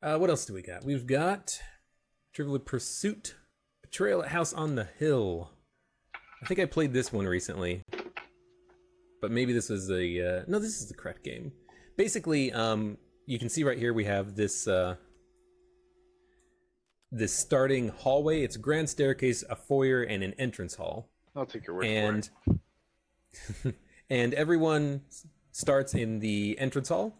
What else do we got? We've got Trivial Pursuit, Betrayal at House on the Hill. I think I played this one recently, but maybe this was a no. This is the correct game. Basically, you can see right here we have this this starting hallway. It's a grand staircase, a foyer, and an entrance hall. I'll take your word for it. And everyone starts in the entrance hall,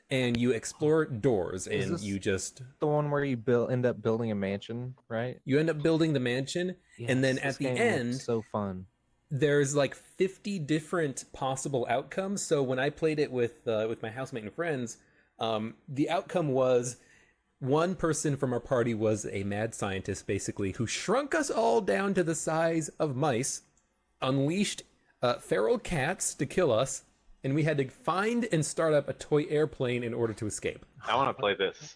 and you explore doors, and you just the one where you end up building a mansion, right? You end up building the mansion, yes, and then at the end, so fun. There's like 50 different possible outcomes. So when I played it with my housemate and friends, the outcome was one person from our party was a mad scientist, basically, who shrunk us all down to the size of mice, unleashed feral cats to kill us, and we had to find and start up a toy airplane in order to escape. I want to play this.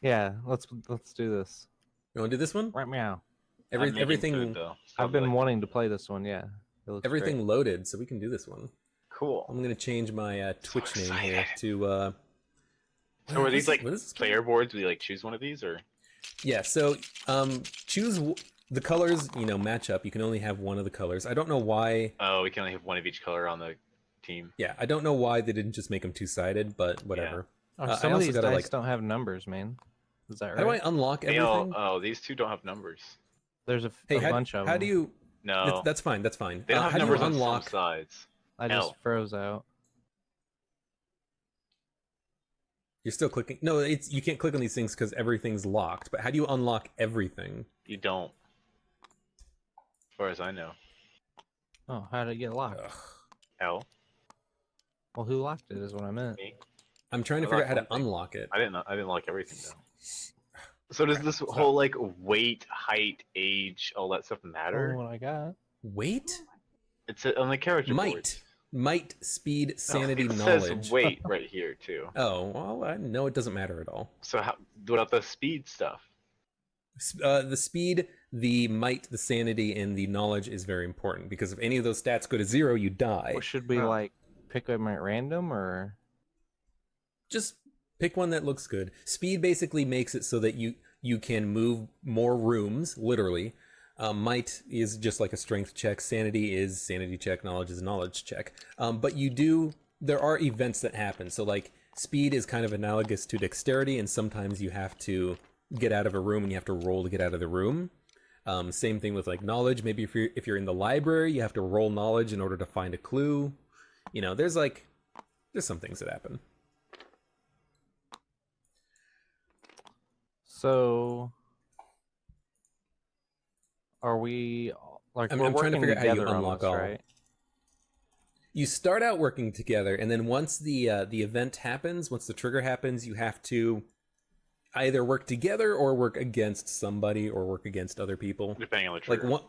Yeah, let's do this. You want to do this one? Right meow. Everything. Food, I've been wanting to play this one. Yeah. Everything great. Loaded, so we can do this one. Cool. I'm gonna change my Twitch name here to. So are these like player boards? Do you like choose one of these or? Yeah. So choose the colors. You know, match up. You can only have one of the colors. I don't know why. Oh, we can only have one of each color on the team. Yeah, I don't know why they didn't just make them two-sided, but whatever. Yeah. Some of these dice don't have numbers, man. Is that right? How do I unlock everything? Oh, these two don't have numbers. There's a bunch of them. How do you? No. That's fine. That's fine. They don't have how numbers do you unlock on some sides. I just froze out. You're still clicking. No, you can't click on these things because everything's locked. But how do you unlock everything? You don't. As far as I know. Oh, how did it get locked? Ugh. L. Well, who locked it is what I meant. Me. I'm trying to figure out how to unlock it. I didn't lock everything though. So does this whole like weight, height, age, all that stuff matter? Oh, what I got? Weight? It's on the character board. Might, speed, sanity, it knowledge. Says weight right here too. Oh well, no, it doesn't matter at all. So what about the speed stuff? The speed, the might, the sanity, and the knowledge is very important because if any of those stats go to 0, you die. Well, should we like pick them at random or just pick one that looks good? Speed basically makes it so that you can move more rooms, literally. Might is just like a strength check. Sanity is sanity check. Knowledge is a knowledge check. But there are events that happen. So like speed is kind of analogous to dexterity, and sometimes you have to get out of a room and you have to roll to get out of the room. Same thing with like knowledge. Maybe if you're in the library, you have to roll knowledge in order to find a clue. You know, there's some things that happen. So, are we like? I'm trying to figure out how you unlock all. Right? You start out working together, and then once the event happens, once the trigger happens, you have to either work together or work against somebody or work against other people. Depending on the trigger. Like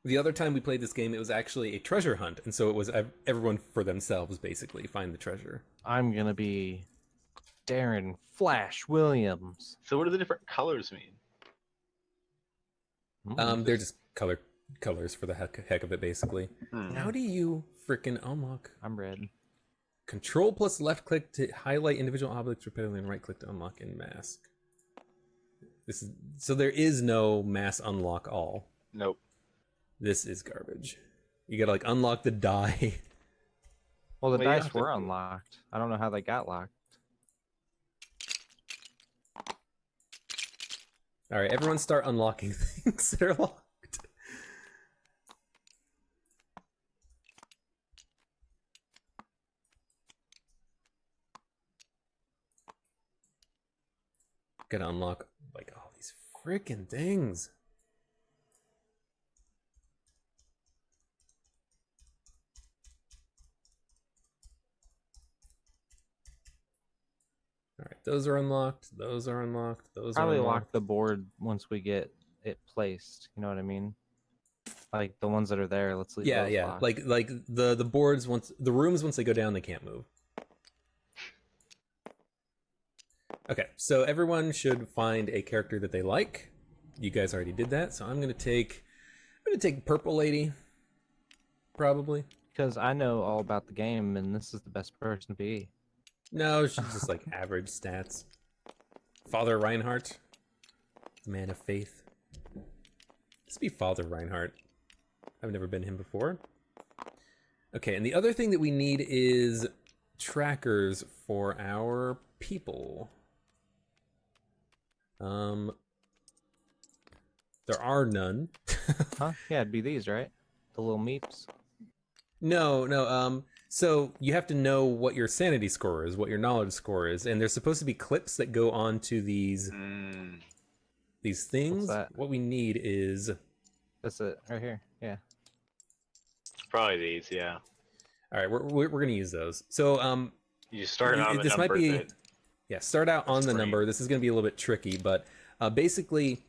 the other time we played this game, it was actually a treasure hunt, and so it was everyone for themselves, basically, find the treasure. I'm gonna be Darren Flash Williams. So what do the different colors mean? They're just colors for the heck of it, basically. How do you frickin' unlock? I'm red. Control plus left click to highlight individual objects repeatedly, and right click to unlock in mask. So there is no mass unlock all. Nope. This is garbage. You gotta like unlock the die. Well, the dice were unlocked. I don't know how they got locked. All right, everyone start unlocking things that are locked. Gotta unlock like all these freaking things. All right, those are unlocked. Those are unlocked. Those probably are unlocked. lock the board once we get it placed. You know what I mean? Like the ones that are there. Let's leave. Yeah, those yeah. locked. Like the boards the rooms once they go down, they can't move. Okay, so everyone should find a character that they like. You guys already did that, so I'm gonna take Purple Lady. Probably. Because I know all about the game, and this is the best person to be. No, she's just like average stats. Father Reinhardt, man of faith. Let's be Father Reinhardt. I've never been him before. Okay, and the other thing that we need is trackers for our people. There are none. Huh? Yeah, it'd be these, right? The little meeps. No. So you have to know what your sanity score is, what your knowledge score is, and there's supposed to be clips that go on to these things. What's that? What we need is That's it, right here. Yeah. Probably these, yeah. all right. We're gonna use those. So You start on the this might number be that- yeah. Start out on the great. number. This is gonna be a little bit tricky, but basically,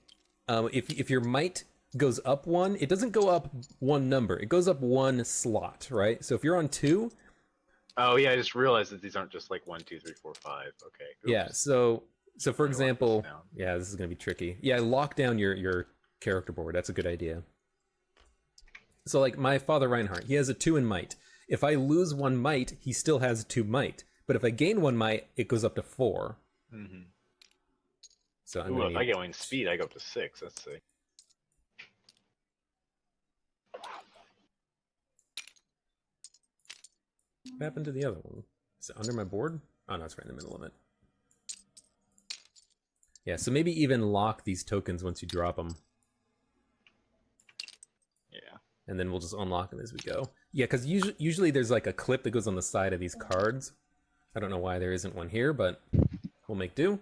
if your might goes up one, it doesn't go up one number. It goes up one slot, right? So if you're on 2. Oh yeah, I just realized that these aren't just like 1, 2, 3, 4, 5. Okay. Oops. Yeah, so for Let me lock example, this down. yeah, this is gonna be tricky. Yeah, lock down your character board. That's a good idea. So like my Father Reinhardt, he has a 2 in might. If I lose 1 might, he still has 2 might. But if I gain 1 might, it goes up to 4. Mm-hmm. So I'm Ooh, gonna if I need... go in speed, I go up to 6. Let's see. What happened to the other one? Is it under my board? Oh no, it's right in the middle of it. Yeah, so maybe even lock these tokens once you drop them. Yeah. And then we'll just unlock them as we go. Yeah, because usually there's like a clip that goes on the side of these cards. I don't know why there isn't one here, but we'll make do.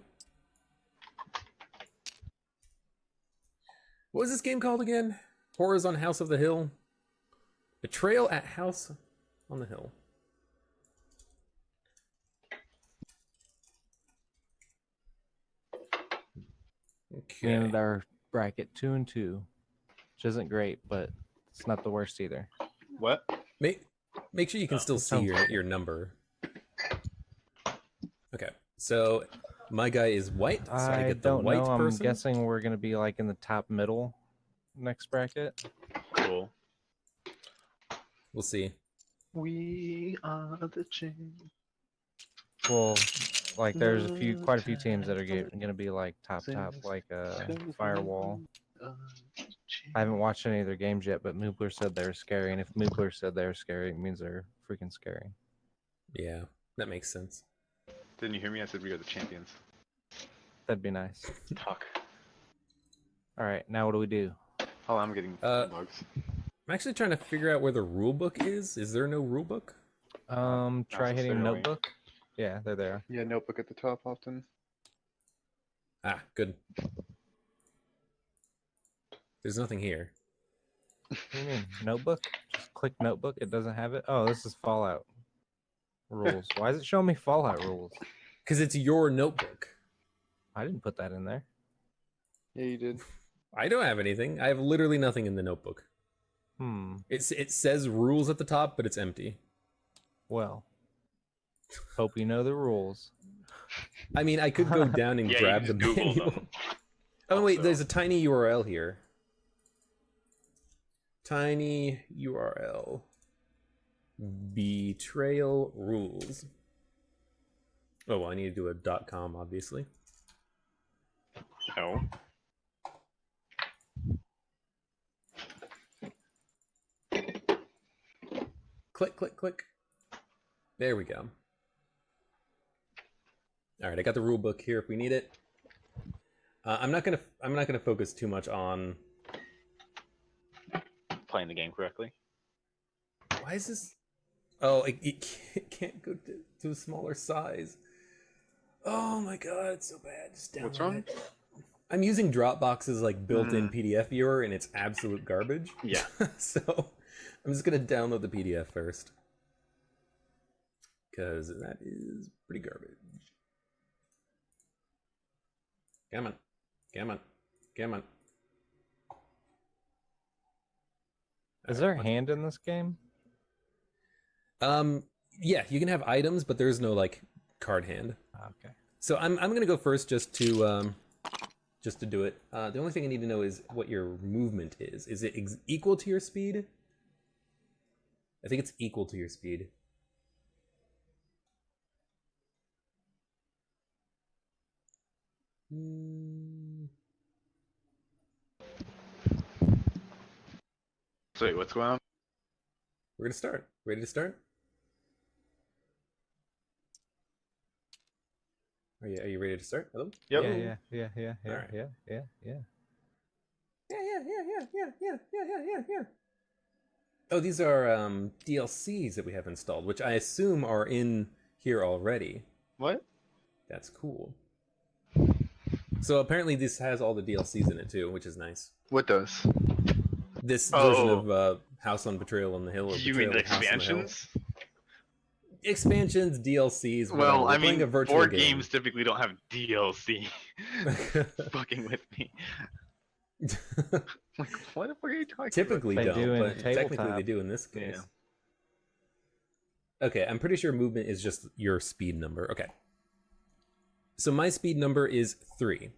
What was this game called again? Horrors on House of the Hill? Betrayal at House on the Hill. Okay. And our bracket 2 and 2, which isn't great, but it's not the worst either. What? Make sure you can still it see sounds good. your number. Okay, so my guy is white, so I I get the don't white know. I'm person. guessing we're gonna be like in the top middle next bracket. Cool. We'll see. We are the champions. Well, like there's quite a few teams that are gonna be like top, like Firewall. I haven't watched any of their games yet, but Moobler said they were scary, and if Moobler said they were scary, it means they're freaking scary. Yeah, that makes sense. Didn't you hear me? I said we are the champions. That'd be nice. Talk. All right, now what do we do? Oh, I'm getting bugs. I'm actually trying to figure out where the rule book is. Is there no rule book? Try hitting necessarily. notebook. Yeah, they're there. Yeah, notebook at the top often. Ah, good. There's nothing here. What do you mean? Notebook? Just click notebook. It doesn't have it. Oh, this is Fallout rules. Why is it showing me Fallout rules? Because it's your notebook. I didn't put that in there. Yeah, you did. I don't have anything. I have literally nothing in the notebook. It says rules at the top, but it's empty. Well, hope you know the rules. I mean, I could go down and Yeah, grab you the just Google manual. them. Oh wait, Also. there's a tiny URL here. Tiny URL. Betrayal rules. Oh well, I need to do a .com, obviously. No. Click, click, click. There we go. All right, I got the rule book here if we need it. I'm not gonna focus too much on Playing the game correctly. why is this. Oh, it can't go to a smaller size. Oh my god, it's so bad. Just download What's wrong? it. I'm using Dropbox's like built-in PDF viewer, and it's absolute garbage. Yeah. So I'm just gonna download the PDF first, because that is pretty garbage. Come on, come on, come on. Is there a hand in this game? Yeah, you can have items, but there's no like card hand. Okay. So I'm gonna go first just to do it. The only thing I need to know is what your movement is. Is it equal to your speed? I think it's equal to your speed. So wait, what's going on? We're gonna start. Ready to start? Are you ready to start? Hello? Yep. Yeah. All right. Yeah. Yeah. Oh, these are DLCs that we have installed, which I assume are in here already. What? That's cool. So apparently this has all the DLCs in it too, which is nice. What does? This Oh. version of House on Betrayal on the Hill, or You Betrayal mean the of House on the Hill. expansions? Expansions, DLCs, whatever. Well, We're I playing mean, a virtual board game. games typically don't have DLC. Fucking with me. Like, what the fuck are you talking Typically They don't, do in but technically tabletop. they do in this case. Yeah. Okay, I'm pretty sure movement is just your speed number. Okay. So my speed number is 3.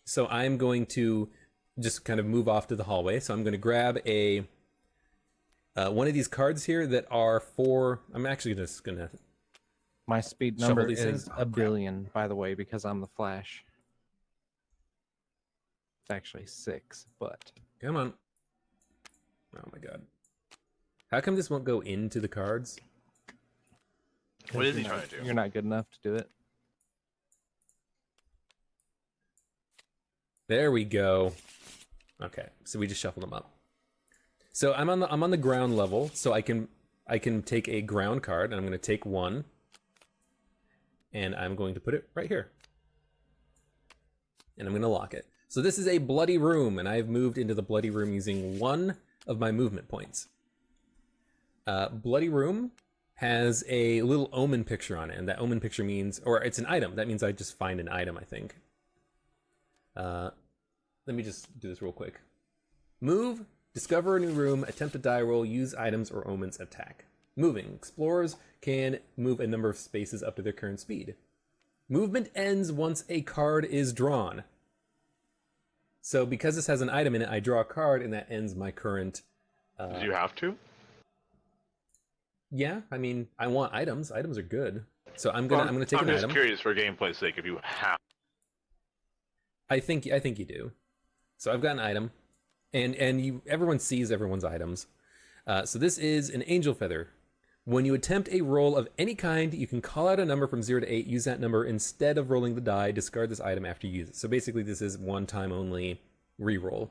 So I'm going to just kind of move off to the hallway. So I'm going to grab a one of these cards here that are for... I'm actually just going to... My speed Shuffle number these is things? Oh, a crap. billion, by the way, because I'm the Flash. It's actually 6, but Come on. Oh my god. How come this won't go into the cards? What is he you're trying not- to do? You're not good enough to do it. There we go. Okay, so we just shuffled them up. So I'm on the ground level, so I can take a ground card, and I'm going to take one, and I'm going to put it right here, and I'm going to lock it. So this is a bloody room, and I've moved into the bloody room using one of my movement points. Bloody room has a little omen picture on it, and that omen picture means, or it's an item. That means I just find an item, I think. Let me just do this real quick. Move, discover a new room, attempt a die roll, use items or omens, attack. Moving. Explorers can move a number of spaces up to their current speed. Movement ends once a card is drawn. So because this has an item in it, I draw a card and that ends my current... Do you have to? Yeah, I mean, I want items. Items are good. So I'm gonna take I'm an just item. curious for gameplay's sake if you have. I think you do. So I've got an item, and everyone sees everyone's items. So this is an angel feather. When you attempt a roll of any kind, you can call out a number from 0 to 8. Use that number instead of rolling the die. Discard this item after you use it. So basically, this is one time only reroll.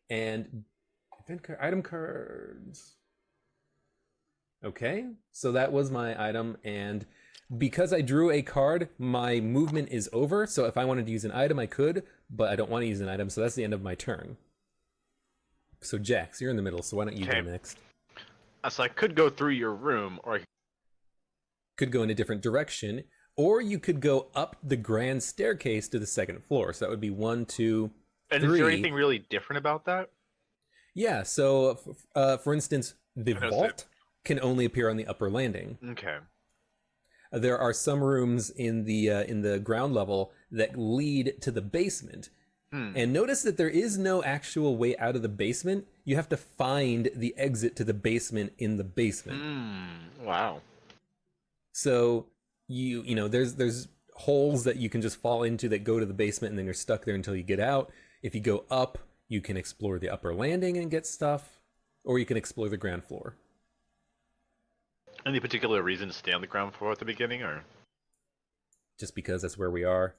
And item cards. Okay, so that was my item, and because I drew a card, my movement is over. So if I wanted to use an item, I could, but I don't want to use an item, so that's the end of my turn. So Jax, you're in the middle, so why don't you go next? So I could go through your room, or I Could go in a different direction, or you could go up the grand staircase to the second floor. So that would be 1, 2, 3. And is there anything really different about that? Yeah, so for instance, the I know, vault can only appear on the upper landing. Okay. There are some rooms in the ground level that lead to the basement. And notice that there is no actual way out of the basement. You have to find the exit to the basement in the basement. Wow. So you know there's holes that you can just fall into that go to the basement, and then you're stuck there until you get out. If you go up, you can explore the upper landing and get stuff, or you can explore the ground floor. Any particular reason to stay on the ground floor at the beginning, or? Just because that's where we are.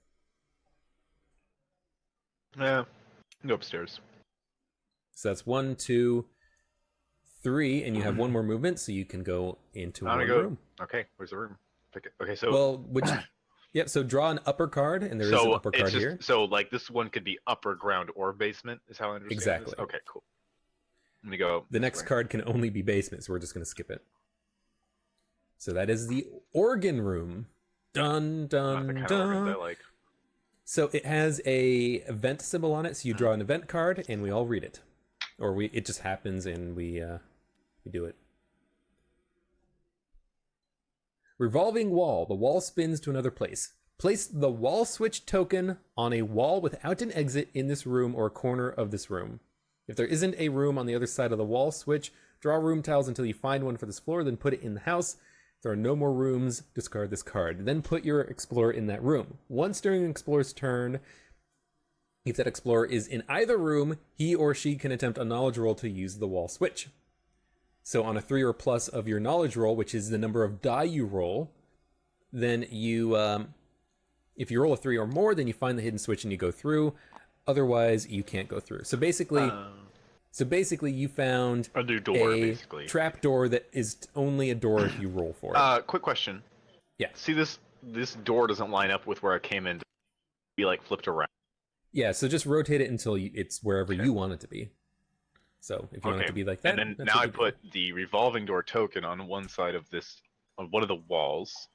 Yeah. Go upstairs. So that's 1, 2, 3, and you have one more movement, so you can go into one room. Okay, where's the room? Pick it. Okay, so. Well, yep. So draw an upper card, and there is an upper card here. So like this one could be upper ground or basement, is how I understand Exactly. this? Okay, cool. Let me go. The next card can only be basement, so we're just going to skip it. So that is the organ room. Dun Not the dun kind of organs dun. I like. So it has a event symbol on it. So you draw an event card, and we all read it, or it just happens, and we do it. Revolving wall. The wall spins to another place. Place the wall switch token on a wall without an exit in this room or corner of this room. If there isn't a room on the other side of the wall switch, draw room tiles until you find one for this floor, then put it in the house. There are no more rooms. Discard this card. Then put your explorer in that room. Once during an explorer's turn, if that explorer is in either room, he or she can attempt a knowledge roll to use the wall switch. So on a 3 or plus of your knowledge roll, which is the number of die you roll, then you, if you roll a 3 or more, then you find the hidden switch and you go through. Otherwise, you can't go through. So basically, you found a new door, a basically. trap door that is only a door if you roll for it. Quick question. Yeah. See, this door doesn't line up with where I came in. Be like flipped around. Yeah, so just rotate it until it's wherever you want it to be. So if you want it to be like that, and then now I put the revolving door token on one side of this, on one of the walls.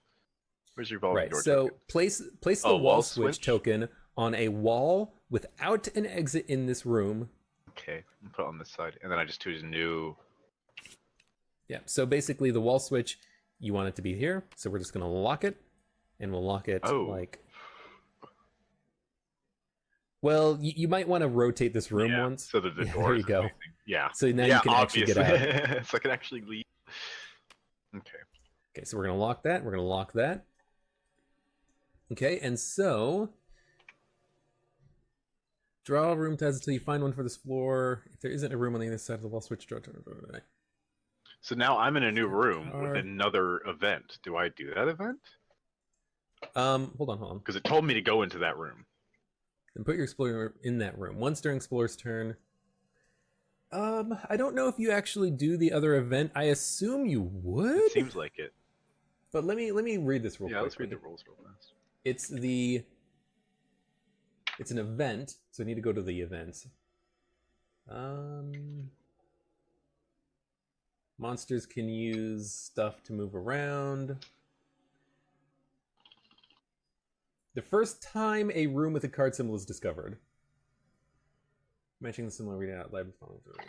Where's the revolving door so token? place the wall switch token on a wall without an exit in this room. Okay, I'll put it on this side, and then I just choose new. Yeah, so basically the wall switch, you want it to be here, so we're just going to lock it, and we'll lock it like... Well, you might want to rotate this room once. So that the door there you go. Amazing. Yeah. So now you can actually get out. So I can actually leave. Okay. Okay, so we're going to lock that. We're going to lock that. Okay, and so... Draw room tiles until you find one for this floor. If there isn't a room on the other side of the wall, switch. So now I'm in a new room with another event. Do I do that event? Hold on. Because it told me to go into that room. Then put your explorer in that room. Once during explorer's turn. I don't know if you actually do the other event. I assume you would. It seems like it. But let me read this real quick. Yeah, let's read the rules real fast. It's an event, so I need to go to the events. Monsters can use stuff to move around. The first time a room with a card symbol is discovered. Matching the symbol, read it out loud.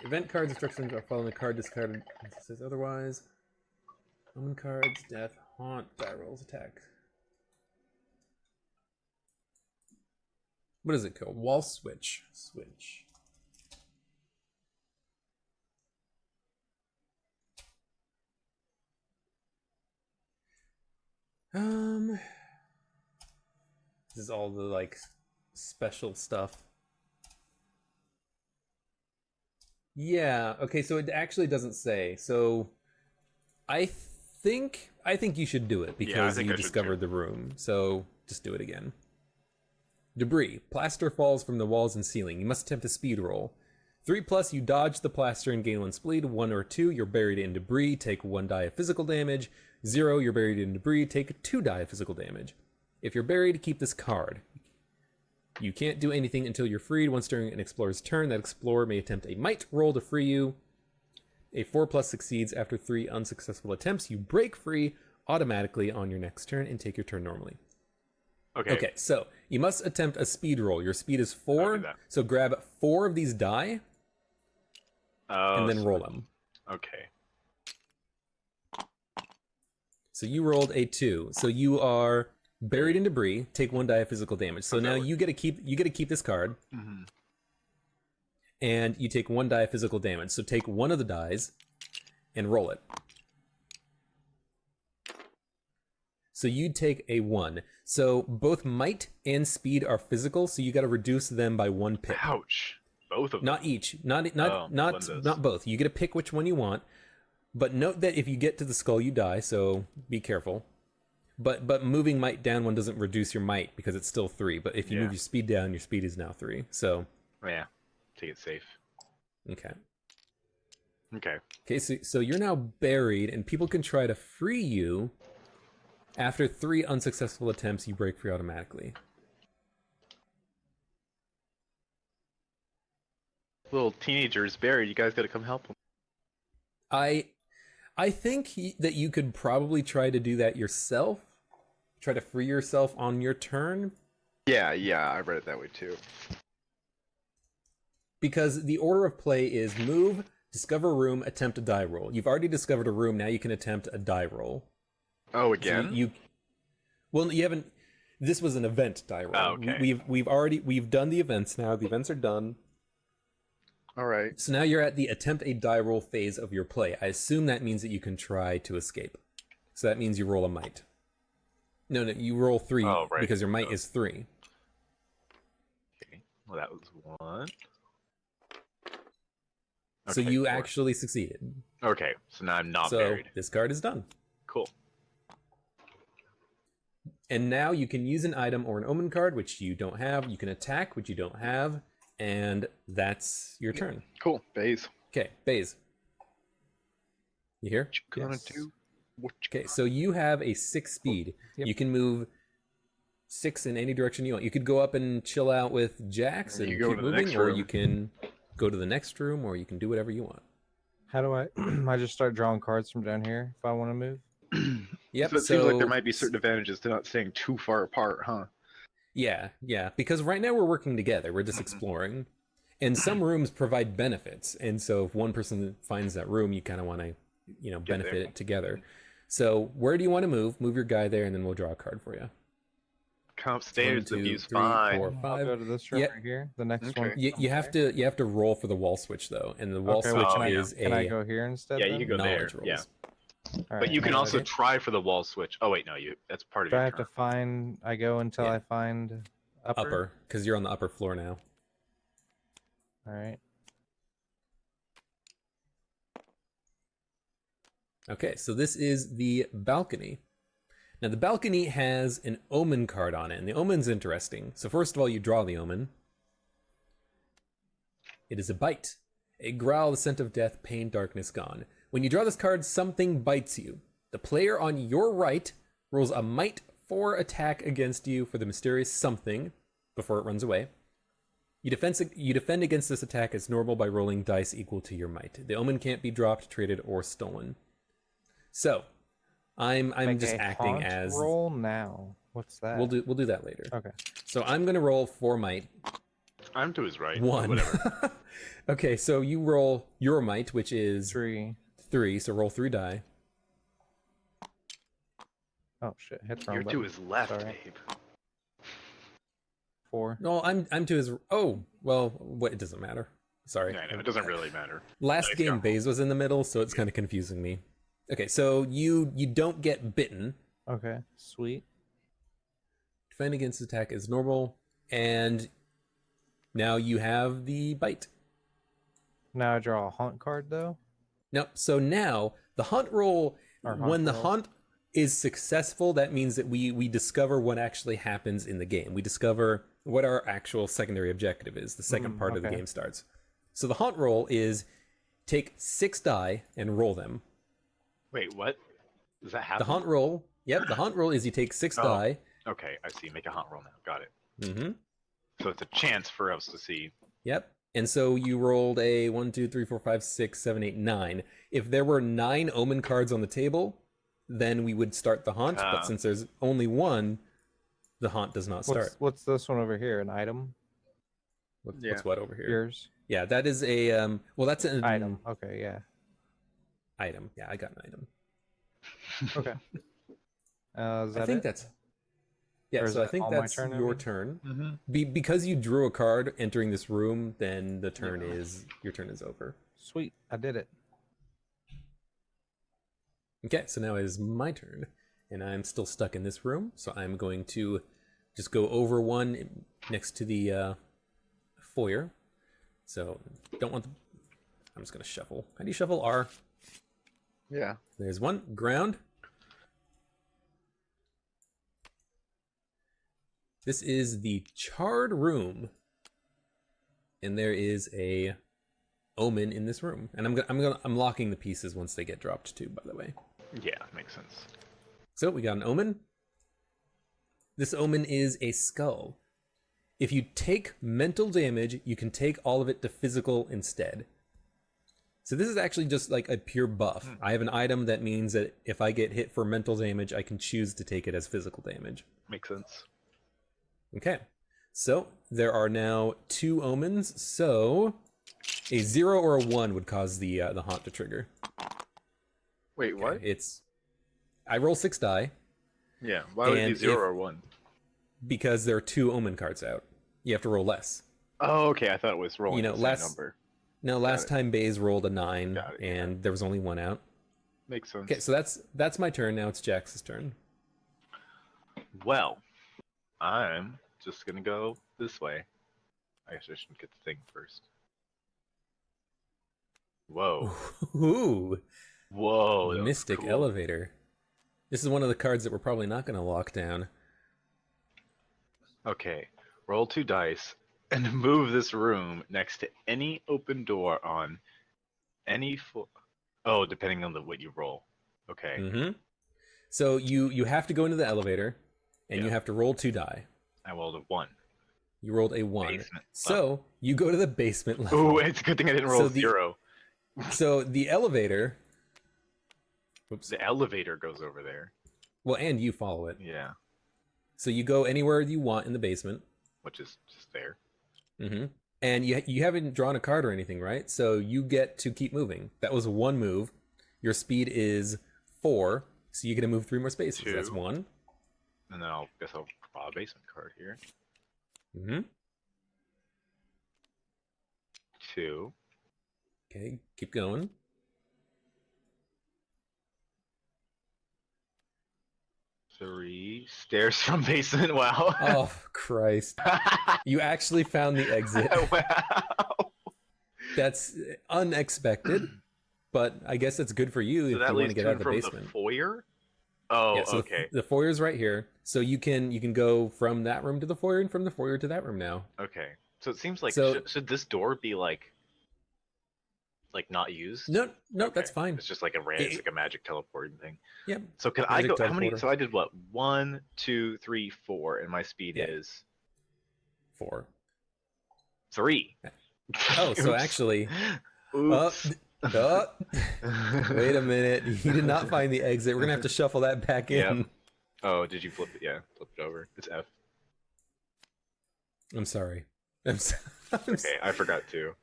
Event cards, instructions are following the card discarded. It says otherwise. Omen cards, death, haunt, die rolls, attack. What is it called? Wall switch. Switch. This is all the like special stuff. Yeah, okay, so it actually doesn't say. So I think you should do it because you discovered the room. So just do it again. Debris. Plaster falls from the walls and ceiling. You must attempt a speed roll. 3+, you dodge the plaster and gain 1 speed. 1 or 2, you're buried in debris. Take 1 die of physical damage. 0, you're buried in debris. Take 2 die of physical damage. If you're buried, keep this card. You can't do anything until you're freed. Once during an explorer's turn, that explorer may attempt a might roll to free you. A 4+ succeeds after 3 unsuccessful attempts. You break free automatically on your next turn and take your turn normally. Okay, so you must attempt a speed roll. Your speed is 4, so grab 4 of these die, and then roll them. Okay. So you rolled a 2. So you are buried in debris. Take 1 die of physical damage. So now you get to keep this card, and you take 1 die of physical damage. So take 1 of the dies and roll it. So you take a 1. So both might and speed are physical, so you got to reduce them by 1 pip. Ouch! Both of them. Not each. Not both. You get to pick which one you want. But note that if you get to the skull, you die. So be careful. But moving might down 1 doesn't reduce your might because it's still 3. But if you move your speed down, your speed is now 3. So yeah, take it safe. Okay. Okay. So you're now buried, and people can try to free you. After 3 unsuccessful attempts, you break free automatically. Little teenager is buried. You guys got to come help him. I think that you could probably try to do that yourself. Try to free yourself on your turn. Yeah, I read it that way too. Because the order of play is move, discover a room, attempt a die roll. You've already discovered a room, now you can attempt a die roll. Oh, again? So you haven't. This was an event die roll. Oh, okay. We've done the events now. The events are done. All right. So now you're at the attempt a die roll phase of your play. I assume that means that you can try to escape. So that means you roll a might. No, you roll 3 Oh, right. because your might is 3. Okay. Well, that was 1. So Okay, you 4. actually succeeded. Okay, so now I'm not So buried. this card is done. Cool. And now you can use an item or an omen card, which you don't have. You can attack, which you don't have. And that's your turn. Cool. Baze. Okay, Baze. You here? What you gonna Yes. do? What you Okay, so you have a 6 speed. Yep. You can move 6 in any direction you want. You could go up and chill out with Jax and You keep go to the moving, next or room. you can go to the next room, or you can do whatever you want. How do I? I just start drawing cards from down here if I want to move. Yep. So it seems like there might be certain advantages to not staying too far apart, huh? Yeah, because right now we're working together. We're just exploring, and some rooms provide benefits. And so if one person finds that room, you kind of want to, benefit there. it together. So where do you want to move? Move your guy there, and then we'll draw a card for you. Come upstairs, the 1, 2, view's 3, fine. 4, I'll 5. go to this room Yeah. right here. The next Okay. one. You have to roll for the wall switch though, and the wall Okay, switch well, is Can I a go here instead? Yeah, then? you can go there. knowledge rolls. Yeah, All but right, you can how do I also do- try for the wall switch. Oh wait, no, that's part of Do I your have turn. to find? I go until Yeah. I find upper. Because you're on the upper floor now. All right. Okay, so this is the balcony. Now the balcony has an omen card on it, and the omen's interesting. So first of all, you draw the omen. It is a bite. A growl, the scent of death, pain, darkness gone. When you draw this card, something bites you. The player on your right rolls a might 4 attack against you for the mysterious something before it runs away. You defend against this attack as normal by rolling dice equal to your might. The omen can't be dropped, traded, or stolen. So, I'm Make just a acting haunt as roll now. What's that? we'll do that later. Okay. So I'm gonna roll 4 might. I'm to his right. 1. Whatever. Okay, so you roll your might, which is 3. 3. So roll 3 die. Oh shit! Hit the wrong You're to button. his left, Sorry. babe. 4. No, I'm to his. Oh, well, what? It doesn't matter. Sorry. Yeah, I know. It doesn't really matter. Last Nice game, job. Baze was in the middle, so it's kind of confusing me. Okay, so you don't get bitten. Okay. Sweet. Defend against attack is normal, and now you have the bite. Now I draw a haunt card though. Nope. So now the hunt roll, Or when hunt the roll. hunt is successful, that means that we discover what actually happens in the game. We discover what our actual secondary objective is. The second part of the okay. game starts. So the hunt roll is take 6 die and roll them. Wait, what? Does that The happen? hunt roll, the hunt roll is you take 6 Oh. die. Okay, I see. Make a hunt roll now. Got it. Mm-hmm. So it's a chance for us to see. Yep. And so you rolled a 1, 2, 3, 4, 5, 6, 7, 8, 9. If there were 9 omen cards on the table, then we would start the haunt. Ah. But since there's only 1, the haunt does not start. What's this one over here? An item? What's what over here? Yours? Yeah, that is a well, that's an Item. Okay. Yeah. Item. Yeah, I got an item. Okay. Is that I think it? that's yeah. Or is So I that think all my that's turn, I your mean? turn. Mm-hmm. Because you drew a card entering this room, then the turn is your turn is over. Sweet. I did it. Okay, so now it is my turn, and I'm still stuck in this room. So I'm going to just go over one next to the foyer. So don't want the. I'm just gonna shuffle. How do you shuffle? R. Yeah. There's one ground. This is the charred room, and there is a omen in this room. And I'm locking the pieces once they get dropped too. By the way, Yeah, makes sense. so we got an omen. This omen is a skull. If you take mental damage, you can take all of it to physical instead. So this is actually just like a pure buff. I have an item that means that if I get hit for mental damage, I can choose to take it as physical damage. Makes sense. Okay, so there are now 2 omens. So a 0 or a 1 would cause the haunt to trigger. Wait, what? Okay, I roll 6 die Yeah. Why would it be And 0 if- or 1? because there are 2 omen cards out. You have to roll less. Oh, okay. I thought it was rolling You know, the same less- number. No, last it. time Baze rolled a 9, Got it, yeah. and there was only 1 out. Makes sense. Okay, so that's my turn. Now it's Jax's turn. Well, I'm just gonna go this way. I guess I should get the thing first. Whoa. Ooh, Whoa. That was Mystic cool. Elevator. This is one of the cards that we're probably not going to lock down. Okay. Roll 2 dice and move this room next to any open door on any floor. Oh, depending on what you roll. Okay. Mm-hmm. So you have to go into the elevator, and you Yeah. have to roll 2 die. I rolled a 1. You rolled a 1. Basement So you go to the basement level. Ooh, it's a good thing I didn't roll So a 0. So the elevator. Whoops. The elevator goes over there. Well, and you follow it. Yeah. So you go anywhere you want in the basement. Which is just there. Mm-hmm. And you haven't drawn a card or anything, right? So you get to keep moving. That was 1 move. Your speed is 4, so you get to move 3 more spaces. 2. That's 1. And then I'll draw a basement card here. Mm-hmm. 2. Okay, keep going. 3. Stairs from basement. Wow. Oh, Christ. You actually found the exit. Wow. That's unexpected, but I guess it's good for you So if that you want to leads get to out and of the from basement. the foyer? Oh, Yeah, so okay. the foyer's right here. So you can go from that room to the foyer and from the foyer to that room now. Okay. So it seems like So- should this door be like not used? No, Okay. that's fine. It's just like it's like a magic teleporting thing. Yep. So can I Magic go? How many? teleporter. So I did what? 1, 2, 3, 4, and my speed Yeah. is 4. 3. Oh, so Oops. actually, Oops. wait a minute. You did not find the exit. We're gonna have to shuffle that back in. Yep. Oh, did you flip it? Yeah, flip it over. It's F. I'm sorry. I'm so- Okay, I forgot to.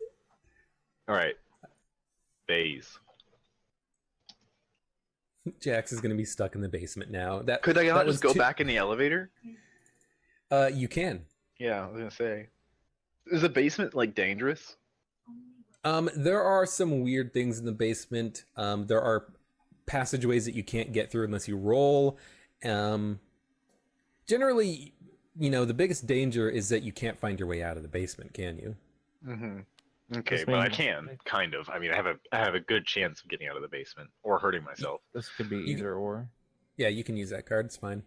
All right. Baze. Jax is gonna be stuck in the basement now. That Could I that not was just go too- back in the elevator? You can. Yeah, I was gonna say. Is the basement like dangerous? There are some weird things in the basement. There are passageways that you can't get through unless you roll. Generally, the biggest danger is that you can't find your way out of the basement, can you? Mm-hmm. Okay, This but I means- can kind of. I mean, I have a good chance of getting out of the basement or hurting myself. This could be You- either or. Yeah, you can use that card. It's fine.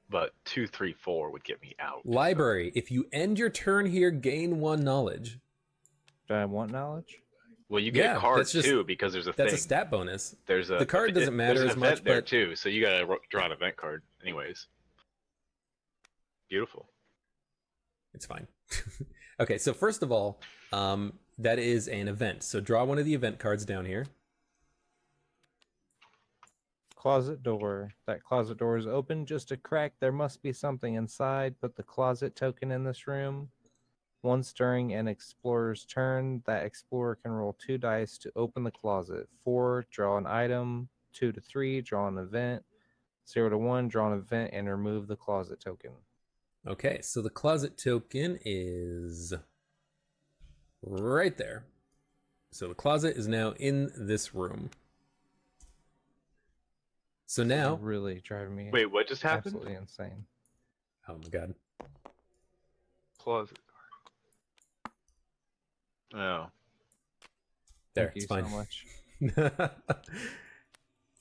But 2, 3, 4 would get me out. Library. If you end your turn here, gain 1 knowledge. Do I want knowledge? Well, you get Yeah, a card that's just- too because there's a That's thing. a stat bonus. There's a the card doesn't matter there's as an much, event there but- too. So you gotta draw an event card, anyways. Beautiful. It's fine. Okay, so first of all, that is an event. So draw one of the event cards down here. Closet door. That closet door is open, just a crack. There must be something inside. Put the closet token in this room. Once during an explorer's turn, that explorer can roll 2 dice to open the closet. 4, draw an item. 2 to 3, draw an event. 0 to 1, draw an event and remove the closet token. Okay, so the closet token is right there. So the closet is now in this room. So This is now, really driving me Wait, what just happened? absolutely insane. oh my god. Closet card. Oh. There, Thank it's you fine. so much.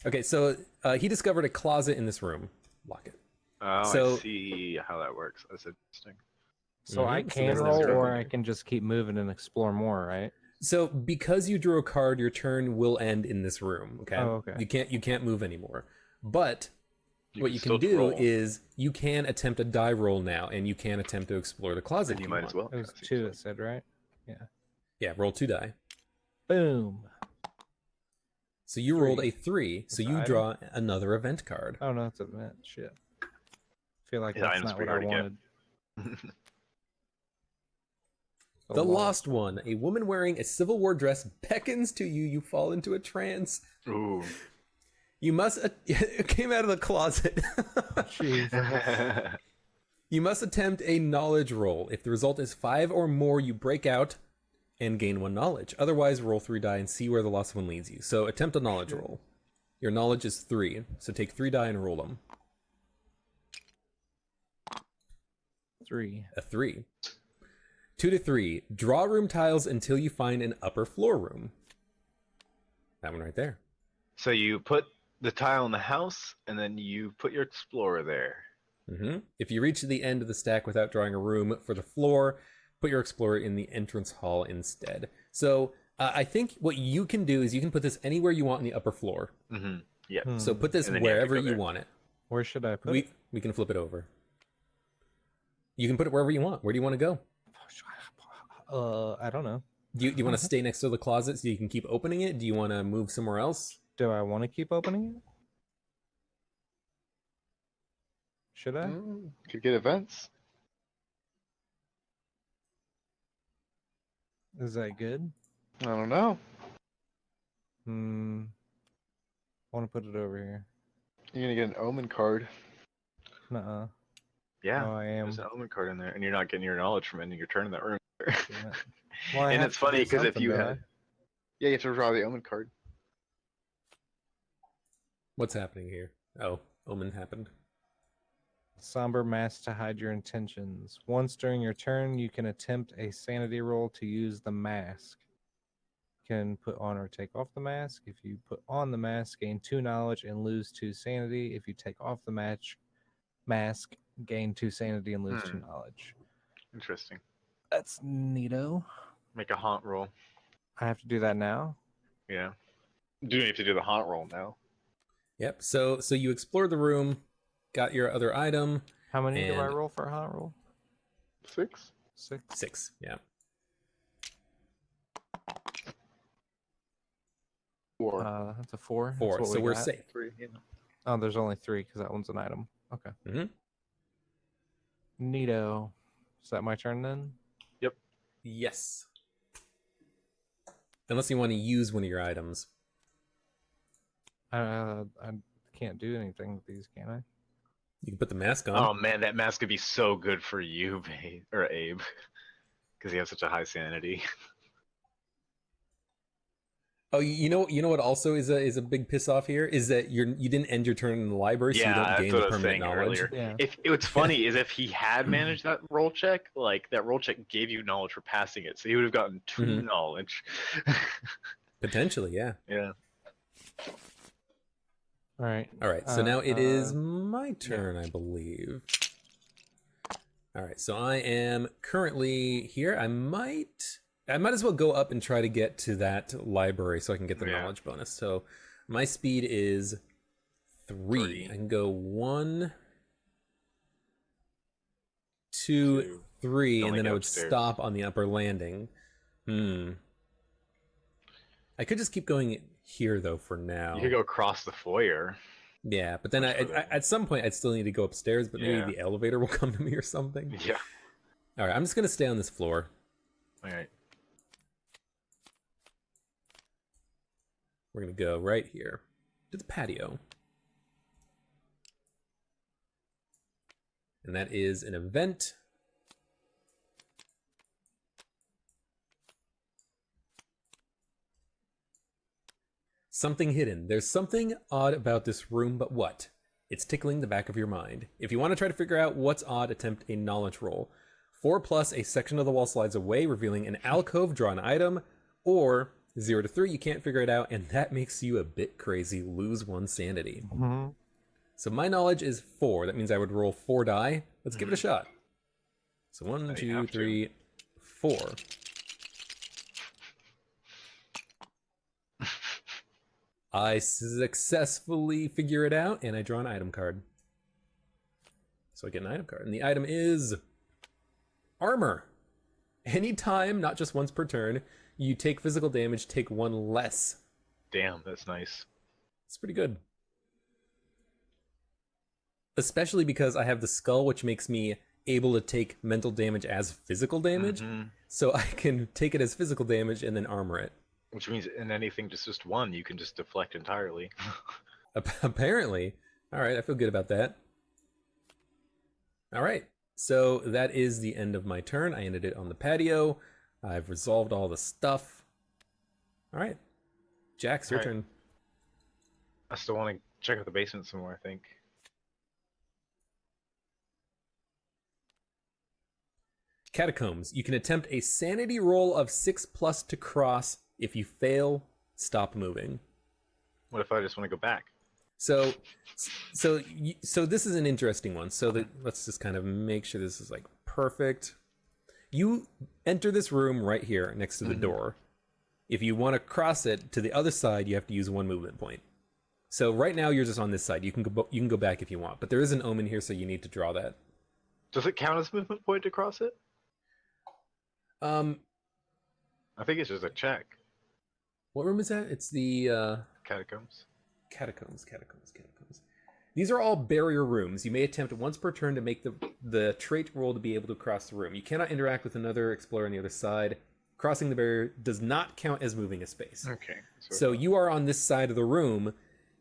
Okay, so he discovered a closet in this room. Lock it. Oh, So- I see how that works. That's interesting. So I Mhm, so can there's roll, zero or in I there. can just keep moving and explore more, right? So because you drew a card, your turn will end in this room. Okay. Oh, okay. You can't move anymore. But what you can still do roll, is you can attempt a die roll now, and you can attempt to explore the closet. and if you you might want. as well. It was Yeah, 2, it said, right? Yeah, roll 2 die. Boom. So you rolled a 3. So That's you an draw another event card. Oh no, it's an event. Shit. Feel like Yeah, that's item's not what pretty I hard to wanted. The Lost One. A woman wearing a Civil War dress beckons to you. You fall into a trance. Ooh. You must. It came out of the closet. Jeez. You must attempt a knowledge roll. If the result is 5 or more, you break out and gain 1 knowledge. Otherwise, roll 3 die and see where the lost one leads you. So attempt a knowledge roll. Your knowledge is 3, so take 3 die and roll them. 3. A 3. 2 to 3. Draw room tiles until you find an upper floor room. That one right there. So you put the tile in the house, and then you put your explorer there. If you reach the end of the stack without drawing a room for the floor, put your explorer in the entrance hall instead. So I think what you can do is you can put this anywhere you want in the upper floor. Yeah. So put this And then you have to wherever go you there. want it. Where should I put it? We can flip it over. You can put it wherever you want. Where do you want to go? I don't know. Do you want to stay next to the closet so you can keep opening it? Do you want to move somewhere else? Do I want to keep opening it? Should I? Could get events. Is that good? I don't know. I want to put it over here. You're gonna get an omen card. Nuh-uh. Yeah. Oh, I am. There's an omen card in there, and you're not getting your knowledge from ending your turn in that room. Damn it. Well, I And have it's to do funny because if something, you don't had, I? yeah, you have to draw the omen card. What's happening here? Oh, omen happened. Somber mask to hide your intentions. Once during your turn, you can attempt a sanity roll to use the mask. You can put on or take off the mask. If you put on the mask, gain 2 knowledge and lose 2 sanity. If you take off the mask, gain 2 sanity and lose 2 knowledge. Interesting. That's neato. Make a haunt roll. I have to do that now. Yeah. Do you have to do the haunt roll now? Yep. So you explore the room, got your other item. How many do I And- roll for a hot roll? 6. 6. 6. Yeah. 4. That's a 4. 4. That's what So we we're got. safe. 3. Yeah. Oh, there's only 3 because that one's an item. Okay. Neato. Is that my turn then? Yes. Unless you want to use one of your items. I can't do anything with these, can I? You can put the mask on. Oh man, that mask could be so good for you, Abe, because he has such a high sanity. Oh, you know what also is a big piss off here is that you didn't end your turn in the library, so you Yeah, don't that's gain what the I was permanent saying knowledge. earlier. Yeah. If what's funny is if he had managed that roll check, like that roll check gave you knowledge for passing it, so he would have gotten 2 knowledge. Potentially, yeah. Yeah. All right. All right, so now it is my turn, I believe. All right, so I am currently here. I might as well go up and try to get to that library so I can get the Yeah. knowledge bonus. So my speed is 3. I can go 1, 2, 3, and Only then get I would upstairs. stop on the upper landing. I could just keep going here though for now. You could go across the foyer. Yeah, but then Much further. at some point I'd still need to go upstairs, but maybe Yeah. the elevator will come to me or something. Yeah. All right, I'm just gonna stay on this floor. All right. We're gonna go right here to the patio. And that is an event. Something hidden. There's something odd about this room, but what? It's tickling the back of your mind. If you want to try to figure out what's odd, attempt a knowledge roll. 4+, a section of the wall slides away, revealing an alcove, draw an item, or 0 to 3, you can't figure it out, and that makes you a bit crazy, lose 1 sanity. So my knowledge is 4. That means I would roll 4 die. Let's give it a shot. So 1, you 2, have to. 3, 4. I successfully figure it out, and I draw an item card. So I get an item card, and the item is armor. Anytime, not just once per turn, you take physical damage, take 1 less. Damn, that's nice. It's pretty good. Especially because I have the skull, which makes me able to take mental damage as physical damage. So I can take it as physical damage and then armor it. Which means in anything just 1, you can just deflect entirely. Apparently. All right, I feel good about that. All right, so that is the end of my turn. I ended it on the patio. I've resolved all the stuff. All right, Jax, your All right. turn. I still want to check out the basement some more, I think. Catacombs. You can attempt a sanity roll of 6+ to cross. If you fail, stop moving. What if I just want to go back? So this is an interesting one. Let's just kind of make sure this is like perfect. You enter this room right here next to the door. If you want to cross it to the other side, you have to use 1 movement point. So right now you're just on this side. You can go back if you want, but there is an omen here, so you need to draw that. Does it count as movement point to cross it? I think it's just a check. What room is that? It's the Catacombs. Catacombs. These are all barrier rooms. You may attempt once per turn to make the trait roll to be able to cross the room. You cannot interact with another explorer on the other side. Crossing the barrier does not count as moving a space. Okay. So you are on this side of the room.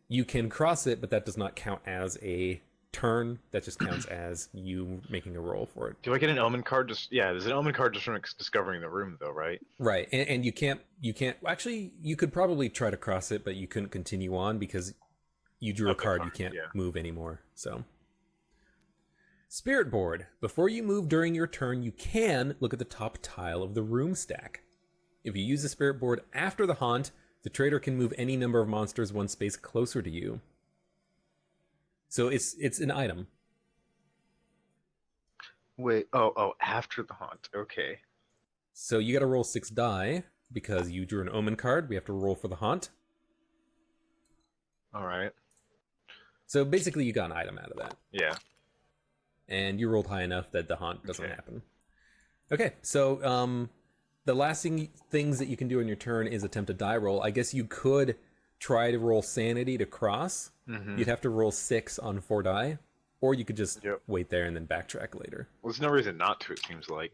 You can cross it, but that does not count as a turn. That just counts as you making a roll for it. Do I get an omen card? There's an omen card just from discovering the room, though, right? Right, and you can't. Actually, you could probably try to cross it, but you couldn't continue on because you drew a card. You can't move anymore. So, Spirit Board. Before you move during your turn, you can look at the top tile of the room stack. If you use the Spirit Board after the haunt, the traitor can move any number of monsters 1 space closer to you. So it's an item. Wait, after the haunt. Okay. So you got to roll 6 die because you drew an omen card. We have to roll for the haunt. All right. So basically, you got an item out of that. Yeah. And you rolled high enough that the haunt doesn't happen. Okay, so the last things that you can do on your turn is attempt a die roll. I guess you could try to roll sanity to cross. You'd have to roll 6 on 4 die, or you could just wait there and then backtrack later. Well, there's no reason not to, it seems like.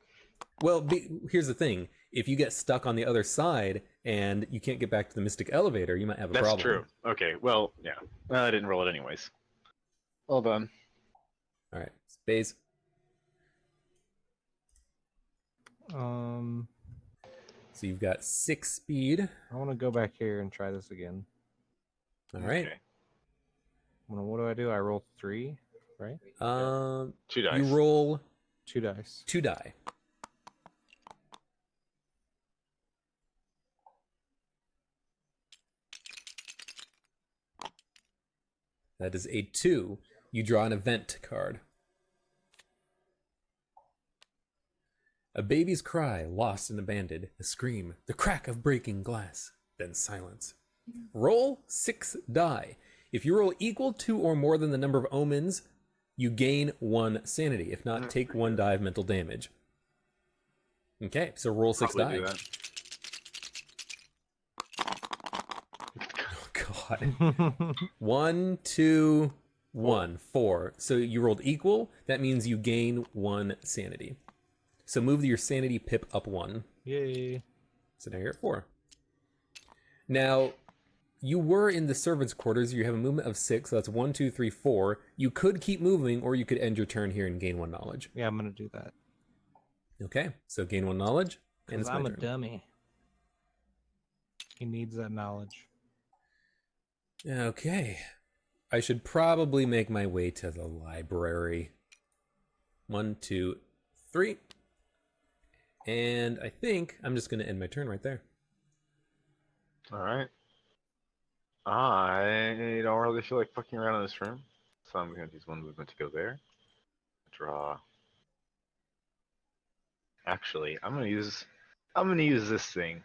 Well, here's the thing. If you get stuck on the other side and you can't get back to the Mystic Elevator, you might have a problem. That's true. Okay, well, yeah. I didn't roll it anyways. Well done. All right, Baze. So you've got 6 speed. I want to go back here and try this again. All right. Okay. What do I do? I roll 3, right? 2 dice. You roll 2 dice. 2 die. That is a 2. You draw an event card. A baby's cry, lost and abandoned. A scream, the crack of breaking glass. Then silence. Roll 6 die. If you roll equal to or more than the number of omens, you gain 1 sanity. If not, take 1 die of mental damage. Okay, so roll 6 die. Do that. Oh, God. 1, 2, 1, 4. So you rolled equal. That means you gain 1 sanity. So move your sanity pip up 1. Yay. So now you're at 4. Now, you were in the servants' quarters. You have a movement of 6. So that's 1, 2, 3, 4. You could keep moving, or you could end your turn here and gain 1 knowledge. Yeah, I'm going to do that. Okay, so gain 1 knowledge. And Because it's my I'm a turn. dummy. He needs that knowledge. Okay. I should probably make my way to the library. 1, 2, 3. And I think I'm just going to end my turn right there. All right. I don't really feel like fucking around in this room, so I'm going to use 1 movement to go there. Draw. Actually, I'm going to use this thing.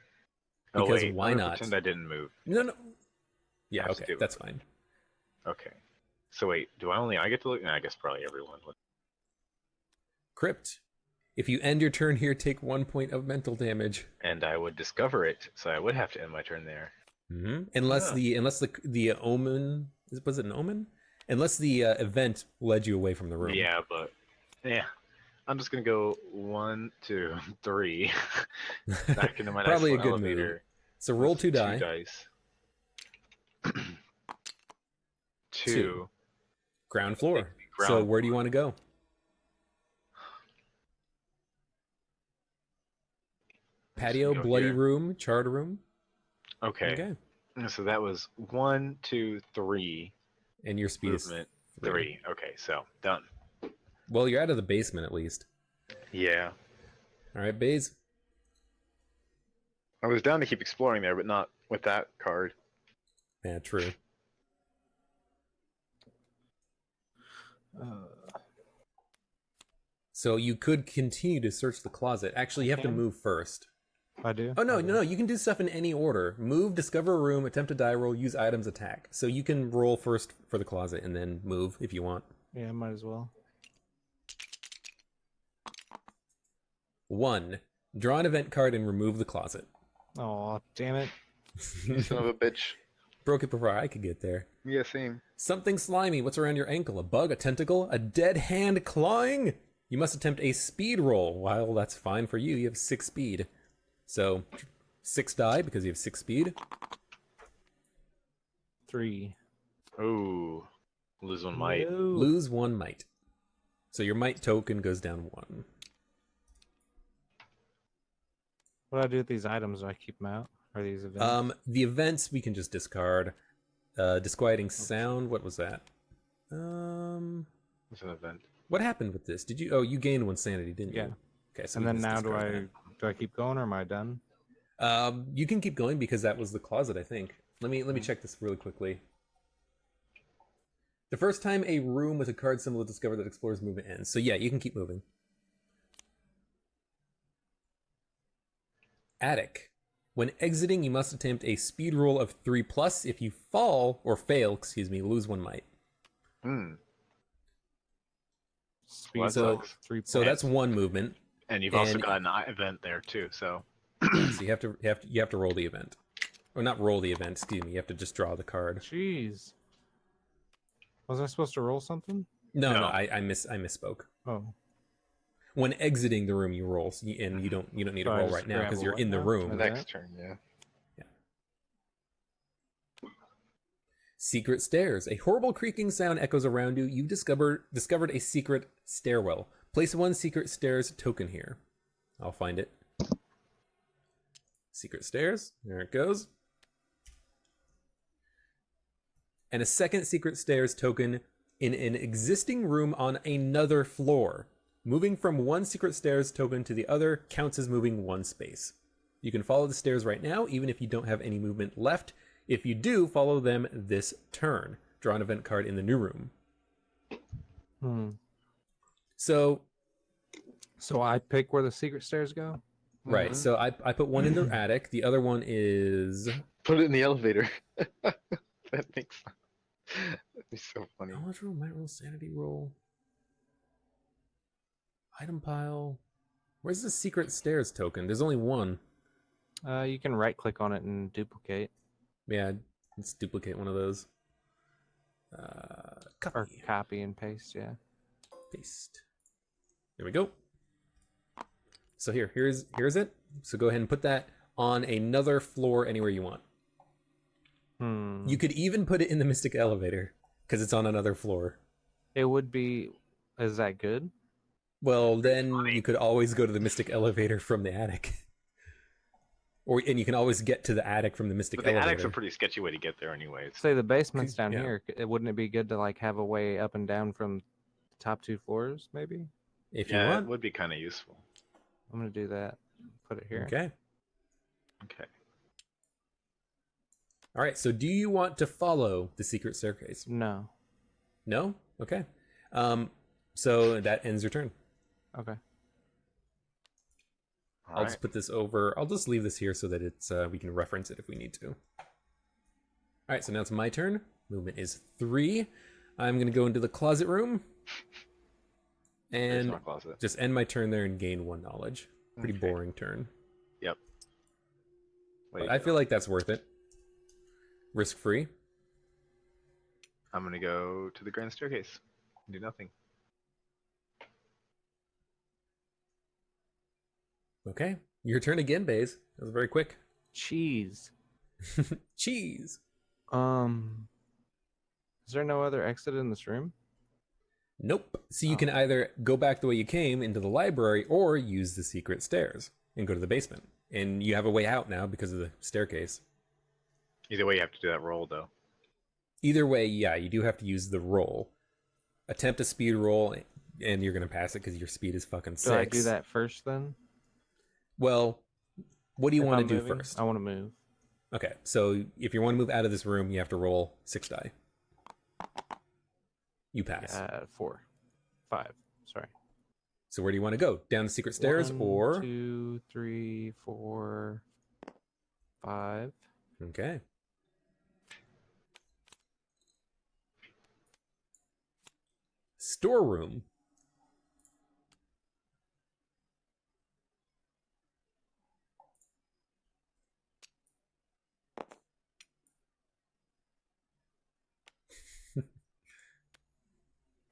Oh, Because wait, why I'm gonna not? pretend I didn't move. No. Yeah, Have to okay, do it. that's fine. Okay. So wait, do I get to look? No, I guess probably everyone would. Crypt. If you end your turn here, take 1 point of mental damage. And I would discover it, so I would have to end my turn there. Mm-hmm. Unless the omen, was it an omen? Unless the event led you away from the room. Yeah, but I'm just gonna go 1, 2, 3. Back into my Probably a nice good elevator. move. So roll 2 die. 2 dice. 2. Ground floor. Ground So where do you want to go? Patio, Go bloody here. room, charred room. Okay. So that was 1, 2, 3 And your speed movement. is 3. 3. Okay, so done. Well, you're out of the basement at least. Yeah. All right, Baze. I was down to keep exploring there, but not with that card. Yeah, true. So you could continue to search the closet. Actually, you have to move first. I do. Oh, no, no, you can do stuff in any order. Move, discover a room, attempt a die roll, use items, attack. So you can roll first for the closet and then move if you want. Yeah, might as well. 1. Draw an event card and remove the closet. Oh, damn it. You son of a bitch. Broke it before I could get there. Yeah, same. Something slimy. What's around your ankle? A bug, a tentacle, a dead hand clawing? You must attempt a speed roll. While that's fine for you, you have 6 speed. So 6 die because you have 6 speed. 3. Ooh. Lose 1 might. No. Lose 1 might. So your might token goes down 1. What do I do with these items? Do I keep them out? Are these events? The events we can just discard. Disquieting sound. What was that? It's an event. What happened with this? Did you? Oh, you gained 1 sanity, didn't you? Yeah. Okay. So And we then just now discard do I keep going or am I done? that. You can keep going because that was the closet, I think. Let me check this really quickly. The first time a room with a card symbol is discovered that explores movement ends. So yeah, you can keep moving. Attic. When exiting, you must attempt a speed roll of 3+. If you fall or fail, lose 1 might. Speed Well, so- sucks. 3. So that's 1 movement. And you've also and- got an event there too, so So you have to roll the event, or not roll the event. Excuse me. You have to just draw the card. Jeez. Was I supposed to roll something? No, No. I misspoke. Oh. When exiting the room, you roll, and you don't need to So I roll just right now grab because a you're what in the now? room. An next turn, yeah. Secret stairs. A horrible creaking sound echoes around you. You've discovered a secret stairwell. Place 1 secret stairs token here. I'll find it. Secret stairs. There it goes. And a second secret stairs token in an existing room on another floor. Moving from 1 secret stairs token to the other counts as moving 1 space. You can follow the stairs right now, even if you don't have any movement left. If you do, follow them this turn. Draw an event card in the new room. So I pick where the secret stairs go? right, so I put 1 in the attic. The other one is... Put it in the elevator. That makes that'd be so funny. Knowledge roll, might roll, sanity roll. Item pile. Where's the secret stairs token? There's only 1. You can right click on it and duplicate. Yeah, let's duplicate one of those. Or Copy. copy and paste, yeah. Paste. There we go. So here's it. So go ahead and put that on another floor anywhere you want. You could even put it in the Mystic Elevator because it's on another floor. It would be... Is that good? Well, then you could always go to the Mystic Elevator from the attic. And you can always get to the attic from the Mystic But the Elevator. attic's a pretty sketchy way to get there anyways. Say the basement's down Yeah. here. Wouldn't it be good to like have a way up and down from the top 2 floors, maybe? If you Yeah, it want. would be kind of useful. I'm gonna do that. Put it here. Okay. Okay. All right. So do you want to follow the secret staircase? No. No? Okay. So that ends your turn. Okay. I'll just put this over. I'll just leave this here so that it's we can reference it if we need to. All right, so now it's my turn. Movement is 3. I'm going to go into the closet room and my closet. just end my turn there and gain 1 knowledge. Pretty Okay. boring turn. Yep. But I feel like that's worth it. Risk-free. I'm gonna go to the grand staircase. Do nothing. Okay, your turn again, Baze. That was very quick. Cheese. Cheese. Is there no other exit in this room? Nope. So you can either go back the way you came into the library or use the secret stairs and go to the basement. And you have a way out now because of the staircase. Either way, you have to do that roll though. Either way, yeah, you do have to use the roll. Attempt a speed roll, and you're gonna pass it because your speed is fucking 6. Do I do that first then? Well, what do you If want I'm to do moving? first? I want to move. Okay, so if you want to move out of this room, you have to roll 6 die. You pass. 4, 5. Sorry. So where do you want to go? Down the secret stairs 1, or? 2, 3, 4, 5. Okay. Storeroom.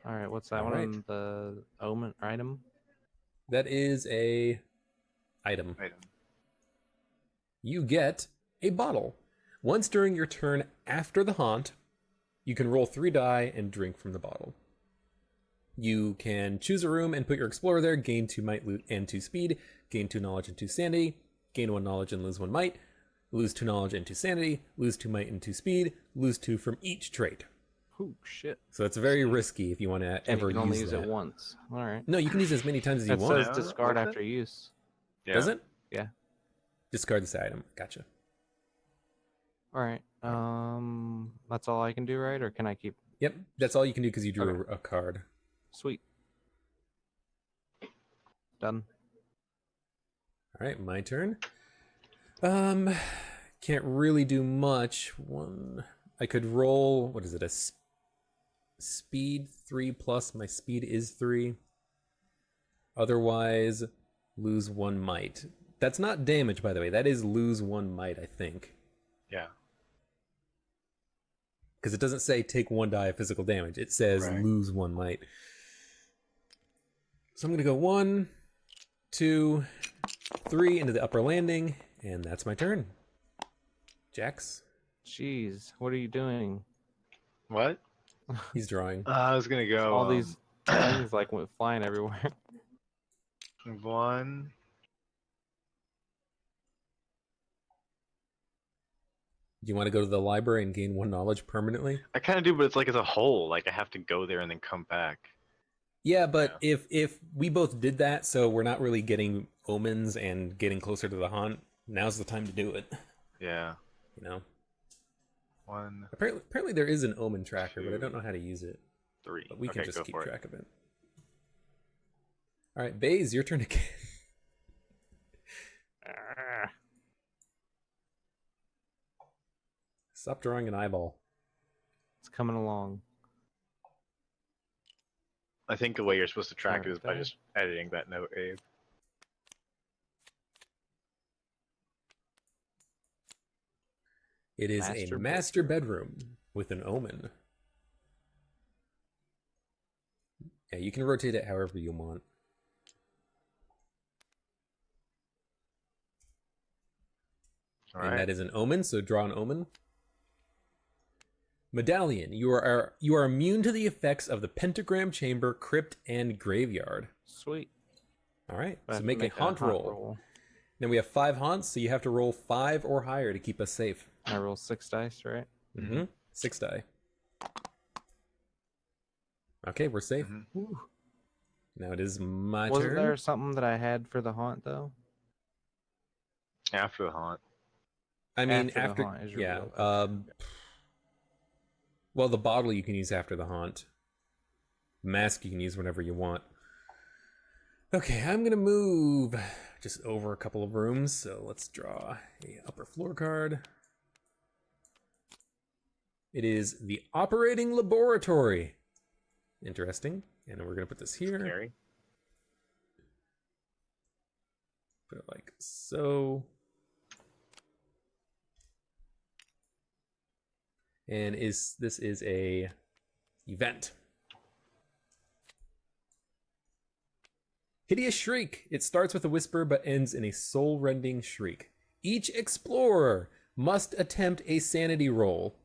All right, what's that All one right. on the omen item? That is a item. You get a bottle. Once during your turn after the haunt, you can roll 3 die and drink from the bottle. You can choose a room and put your explorer there, gain 2 might and 2 speed, gain 2 knowledge and 2 sanity, gain 1 knowledge and lose 1 might, lose 2 knowledge and 2 sanity, lose 2 might and 2 speed, lose 2 from each trait. Oh shit! So it's very risky if you want to And ever you can only use use that. it once. All right. No, you can use it as many times as you It want. says discard Was it? after use. Yeah. Does it? Yeah. Discard this item. Gotcha. All right. That's all I can do, right? Or can I keep? Yep, that's all you can do because you drew Okay. a card. Sweet. Done. All right, my turn. Can't really do much. I could roll. What is it? Speed 3 plus. My speed is 3. Otherwise, lose 1 might. That's not damage, by the way. That is lose 1 might, I think. Yeah. Because it doesn't say take 1 die of physical damage. It says Right. lose 1 might. So I'm going to go 1, 2, 3 into the upper landing, and that's my turn. Jax, Jeez, what are you doing? What? he's drawing. I was gonna go. All these things like went flying everywhere. 1. Do you want to go to the library and gain 1 knowledge permanently? I kind of do, but it's like as a whole. Like I have to go there and then come back. Yeah, but if we both did that, so we're not really getting omens and getting closer to the haunt, now's the time to do it. Yeah. You know? 1, Apparently there is an omen tracker, but I don't know how to use it. 3. But we can Okay, just go keep for it. track of it. All right, Baze, your turn again. Stop drawing an eyeball. It's coming along. I think the way you're supposed to track Right it is by there. just editing that note, Abe. It is a master bedroom with an omen. Yeah, you can rotate it however you want. All And right. that is an omen, so draw an omen. Medallion, you are immune to the effects of the pentagram chamber, crypt, and graveyard. Sweet. All right, I so have to make a haunt roll. Now we have 5 haunts, so you have to roll 5 or higher to keep us safe. I roll 6 dice, right? Mm-hmm. 6 die. Okay, we're safe. Ooh. Now it is my Wasn't turn. there something that I had for the haunt though? After the haunt. I mean, After the after haunt is yeah. revealed. Well, the bottle you can use after the haunt. Mask you can use whenever you want. Okay, I'm gonna move just over a couple of rooms. So let's draw a upper floor card. It is the operating laboratory. Interesting. And then we're gonna put this here. Scary. Put it like so. And this is a event. Hideous Shriek. It starts with a whisper but ends in a soul-rending shriek. Each explorer must attempt a sanity roll.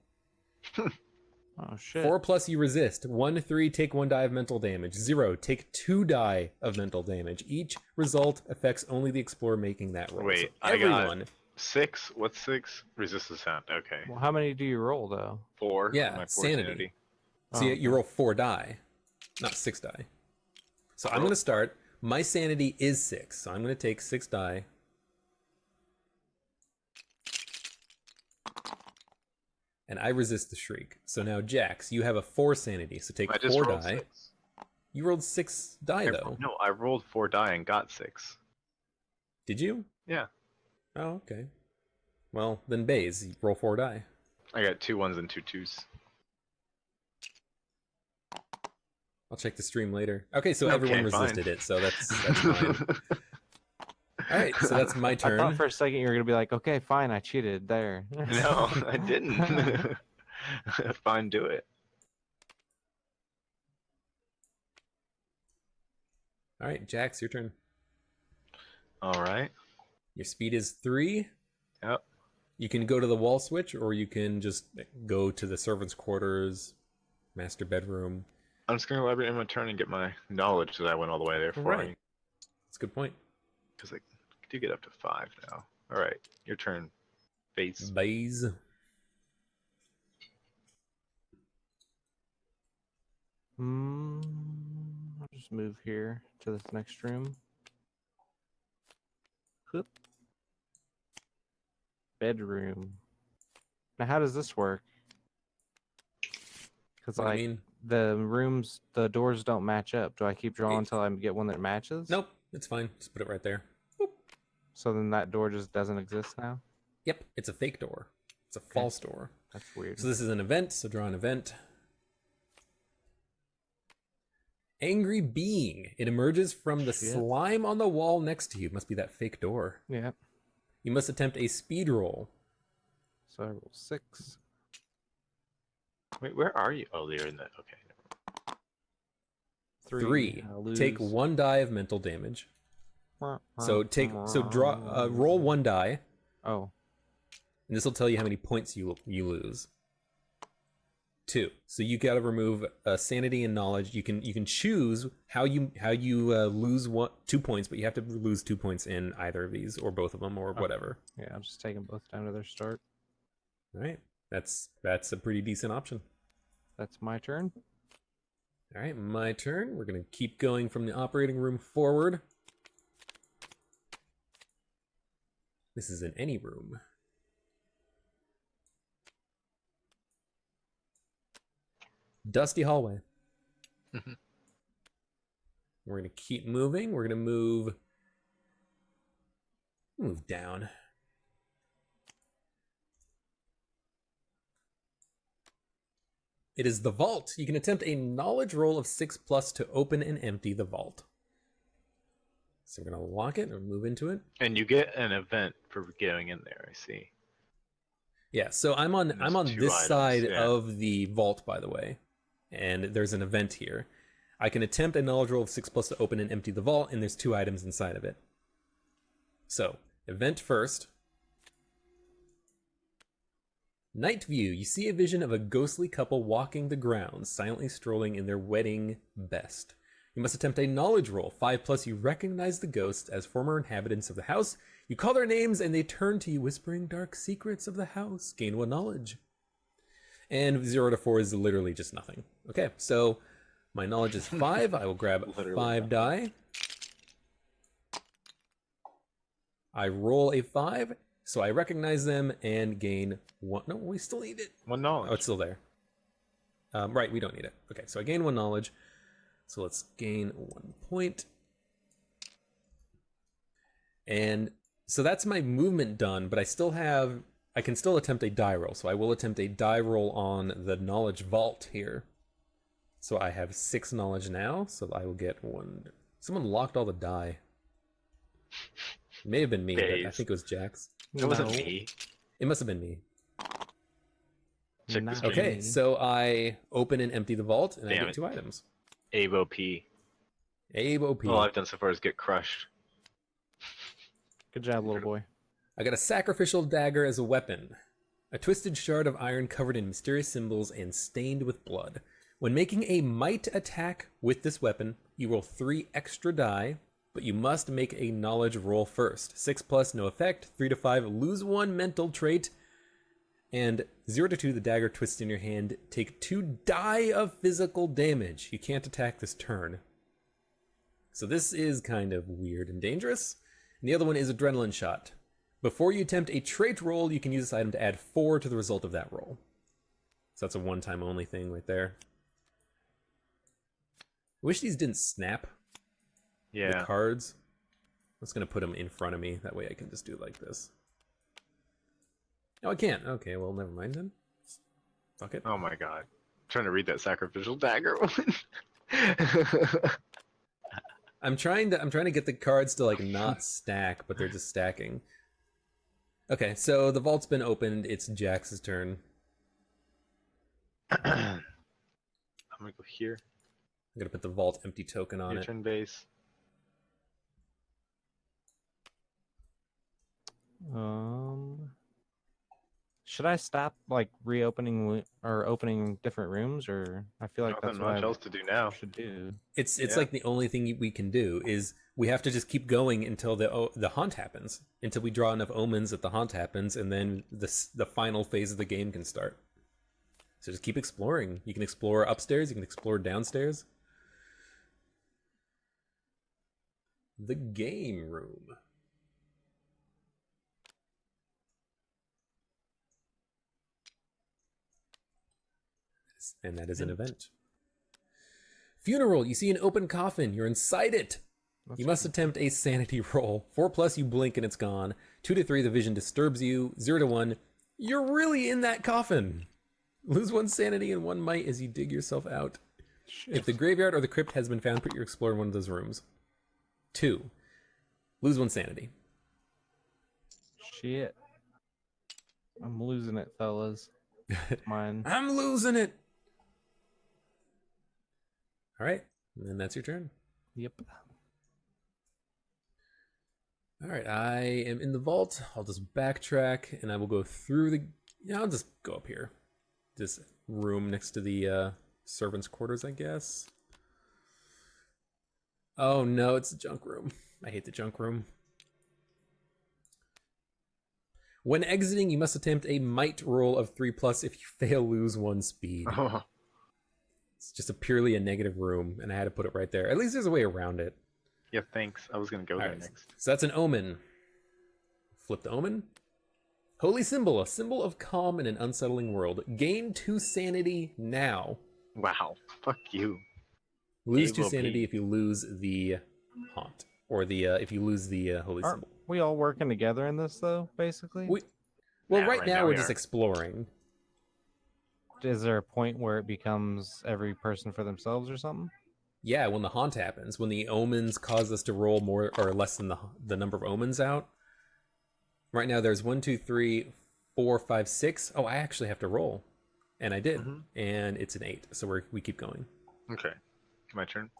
Oh shit. 4 plus you resist. 1, 3, take 1 die of mental damage. 0, take 2 die of mental damage. Each result affects only the explorer making that roll. Wait, So I got everyone 6. What's 6? Resist the sound. Okay. Well, how many do you roll though? 4. Yeah, My 4 sanity. So Oh, you roll 4 die, not 6 die. So I'm going to start. My sanity is 6, so I'm going to take 6 die. And I resist the shriek. So now, Jax, you have a 4 sanity, so take I just 4 rolled die. 6. You rolled 6 die, though. No, I rolled 4 die and got 6. Did you? Yeah. Oh, okay. Well, then Baze, you roll 4 die. I got 2 1s and 2 2s. I'll check the stream later. Okay, so Okay, everyone fine. resisted it, so that's fine. All right, so that's my I turn. thought for a second you were gonna be like, okay, fine, I cheated there. No, I didn't. Fine, do it. All right, Jax, your turn. All right. Your speed is 3. Yep. You can go to the wall switch, or you can just go to the servants' quarters, master bedroom. I'm just going to elaborate in my turn and get my knowledge that I went all the way there for Right. me. That's a good point. Because I do get up to 5 now. All right, your turn. Base. Baze. I'll just move here to this next room. Whoop. Bedroom. Now, how does this work? Because What do like you mean? the rooms, the doors don't match up. Do I keep drawing until I get one that matches? Nope, it's fine. Just put it right there. Boop. So then that door just doesn't exist now? Yep, it's a fake door. It's a false door. That's weird. So this is an event, so draw an event. Angry being. It emerges from the Shit. slime on the wall next to you. Must be that fake door. Yeah. You must attempt a speed roll. So I roll 6. Wait, where are you? Oh, you're in the. Okay. 3. I lose. Take 1 die of mental damage. So roll 1 die, Oh. and this will tell you how many points you lose. 2. So you got to remove sanity and knowledge. You can choose how you lose 2 points, but you have to lose 2 points in either of these or both of them or whatever. Yeah, I'm just taking both down to their start. All right, that's a pretty decent option. That's my turn. All right, my turn. We're gonna keep going from the operating room forward. This is in any room. Dusty hallway. We're gonna keep moving. We're gonna move down. It is the vault. You can attempt a knowledge roll of 6+ to open and empty the vault. So we're gonna lock it and move into it. And you get an event for going in there. I see. Yeah. So I'm on There's 2 this items, side yeah. of the vault, by the way, and there's an event here. I can attempt a knowledge roll of 6+ to open and empty the vault, and there's 2 items inside of it. So event first. Night view. You see a vision of a ghostly couple walking the grounds, silently strolling in their wedding best. You must attempt a knowledge roll. 5+, you recognize the ghosts as former inhabitants of the house. You call their names and they turn to you, whispering dark secrets of the house. Gain 1 knowledge. And 0 to 4 is literally just nothing. Okay, so my knowledge is 5. I will grab Literally 5 die. I roll a 5. So I recognize them and gain 1. No, we still need it. 1 knowledge. Oh, it's still there. Right, we don't need it. Okay, so I gain 1 knowledge. So let's gain 1 point. And so that's my movement done, but I can still attempt a die roll. So I will attempt a die roll on the knowledge vault here. So I have 6 knowledge now, so I will get 1. Someone locked all the die. It may have been me, but I think it was Jax. It wasn't me. It must have been me. Check the stream. Okay, so I open and empty the vault, and I Damn get it. 2 items. Abe OP. Abe OP. All I've done so far is get crushed. Good job, little boy. I got a sacrificial dagger as a weapon. A twisted shard of iron covered in mysterious symbols and stained with blood. When making a might attack with this weapon, you roll 3 extra die, but you must make a knowledge roll first. 6+, no effect. 3 to 5, lose 1 mental trait. And 0 to 2, the dagger twists in your hand. Take 2 die of physical damage. You can't attack this turn. So this is kind of weird and dangerous. And the other one is Adrenaline Shot. Before you attempt a trait roll, you can use this item to add 4 to the result of that roll. So that's a one-time only thing right there. I wish these didn't snap. Yeah. The cards. I'm just going to put them in front of me. That way I can just do it like this. Oh, I can't. Okay, well, never mind then. Fuck it. Oh my god. I'm trying to read that sacrificial dagger one. I'm trying to get the cards to like not stack, but they're just stacking. Okay, so the vault's been opened. It's Jax's turn. I'm gonna go here. I'm gonna put the vault empty token on Your it. turn base. Should I stop like reopening or opening different rooms, or I feel like Nothing that's what much I else to do now. should do. It's Yeah. like the only thing we can do is we have to just keep going until the haunt happens, until we draw enough omens that the haunt happens, and then the final phase of the game can start. So just keep exploring. You can explore upstairs. You can explore downstairs. The game room. And that is an event. Funeral. You see an open coffin. You're inside it. You must attempt a sanity roll. 4+, you blink and it's gone. 2 to 3, the vision disturbs you. 0 to 1, you're really in that coffin. Lose 1 sanity and 1 might as you dig yourself out. If the graveyard or the crypt has been found, put your explorer in one of those rooms. 2, lose 1 sanity. Shit. I'm losing it, fellas. Mine. I'm losing it. All right, and then that's your turn. Yep. All right, I am in the vault. I'll just backtrack, and I will go through the... Yeah, I'll just go up here. This room next to the servants' quarters, I guess. Oh, no, it's the junk room. I hate the junk room. When exiting, you must attempt a might roll of 3+. If you fail, lose 1 speed. Oh, It's just purely a negative room, and I had to put it right there. At least there's a way around it. yeah, thanks. I was gonna go there Alright, next. so that's an omen. Flip the omen. Holy symbol, a symbol of calm in an unsettling world. Gain 2 sanity now. Wow. Fuck you. Lose It 2 will sanity be. if you lose the haunt, or the if you lose the holy Aren't symbol. we all working together in this though, basically? Well, Yeah, right right now now we're we just are. exploring. Is there a point where it becomes every person for themselves or something? Yeah, when the haunt happens, when the omens cause us to roll more or less than the number of omens out. Right now there's 1, 2, 3, 4, 5, 6. Oh, I actually have to roll, and I did, Mhm. and it's an 8. So we keep going. Okay. My turn.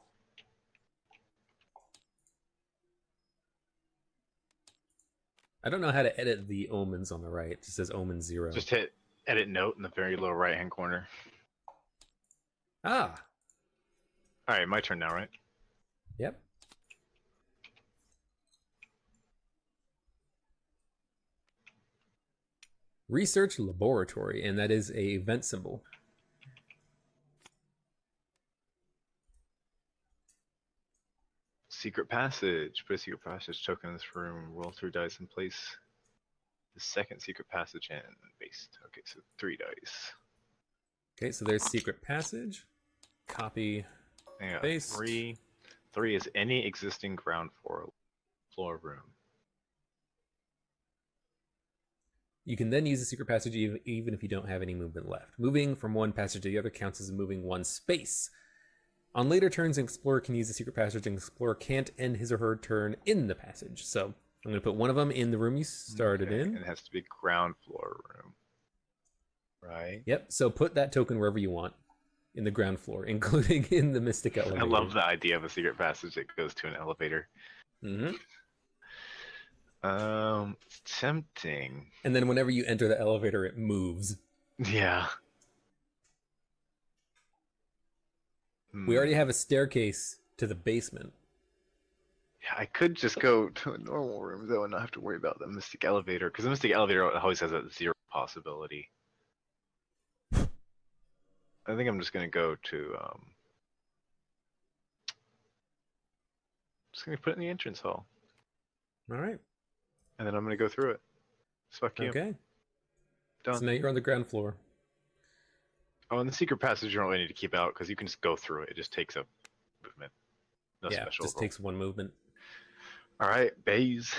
I don't know how to edit the omens on the right. It just says omen 0. Just hit edit note in the very lower right hand corner. Ah, Alright, my turn now, right? yep. Research laboratory, and that is a event symbol. Secret passage. Put a secret passage token in this room. Roll 3 dice and place the second secret passage in. Based. Okay, so 3 dice. Okay, so there's secret passage. Copy. Yeah, Paste. 3. 3 is any existing ground floor room. You can then use the secret passage even if you don't have any movement left. Moving from one passage to the other counts as moving 1 space. On later turns, an explorer can use the secret passage, and an explorer can't end his or her turn in the passage. So I'm going to put one of them in the room you started Okay, in. and it has to be ground floor room. Right? Yep, so put that token wherever you want in the ground floor, including in the Mystic Elevator. I love the idea of a secret passage that goes to an elevator. Mm-hmm. It's tempting. And then whenever you enter the elevator, it moves. Yeah. We already have a staircase to the basement. Yeah, I could just go to a normal room though and not have to worry about the mystic elevator, because the mystic elevator always has a 0 possibility. I think I'm just gonna go to just gonna put it in the entrance hall, All right. and then I'm gonna go through it. Fuck you. Okay. Done. So now you're on the ground floor. Oh, and the secret passage you don't really need to keep out because you can just go through it. It just takes a movement. No Yeah, special. just roll. takes one movement. All right, Baze.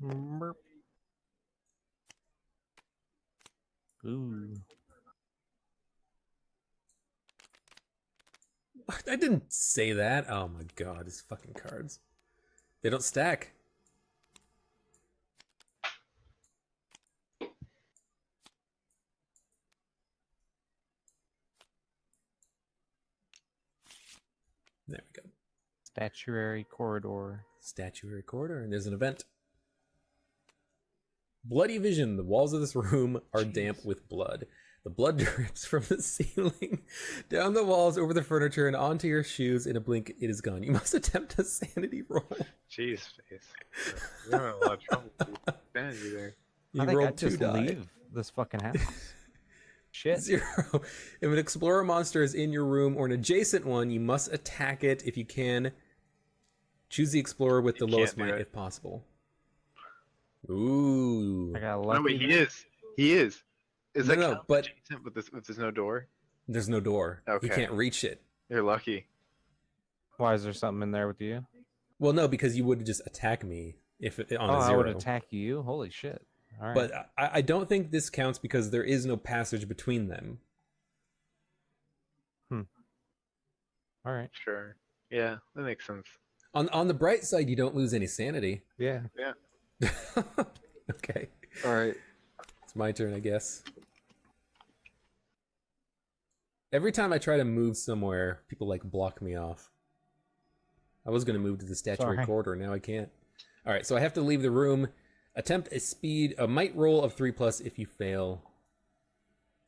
Burp. Ooh. I didn't say that. Oh my god, these fucking cards. They don't stack. There we go. Statuary corridor. Statuary corridor, and there's an event. Bloody vision. The walls of this room are damp with blood. The blood drips from the ceiling, down the walls, over the furniture, and onto your shoes. In a blink, it is gone. You must attempt a sanity roll. Jeez, Baze. You're in a lot of trouble. Sanity there. You I think rolled I'd just 2 die. leave this fucking house. Shit. 0. If an explorer monster is in your room or an adjacent one, you must attack it if you can. Choose the explorer with the You lowest can't do might it. if possible. Ooh. I got No, lucky. wait, he there. is. He is. Is No, that no, count but- adjacent with this, if there's no door? There's no door. Okay. You can't reach it. You're lucky. Why is there something in there with you? Well, no, because you would just attack me if it, on Oh, a I 0. would attack you. Holy shit! All right. But I don't think this counts because there is no passage between them. all right. Sure. Yeah, that makes sense. On the bright side, you don't lose any sanity. Yeah. Okay. All right. It's my turn, I guess. Every time I try to move somewhere, people like block me off. I was going to move to the statuary Sorry. corridor, now I can't. All right, so I have to leave the room. Attempt a might roll of 3+ if you fail.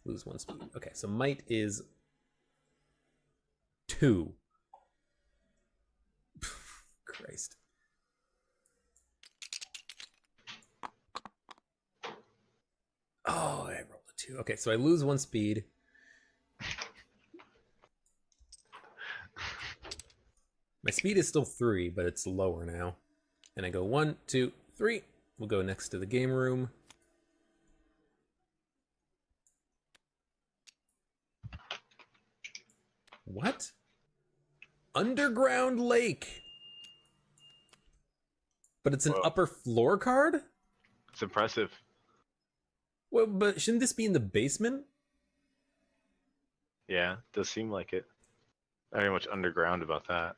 Lose 1 speed. Okay, so might is 2. Christ. Oh, I rolled a 2. Okay, so I lose 1 speed. My speed is still 3, but it's lower now. And I go 1, 2, 3. We'll go next to the game room. What? Underground lake. But it's an Whoa. upper floor card? It's impressive. Well, but shouldn't this be in the basement? Yeah, does seem like it. Not very much underground about that.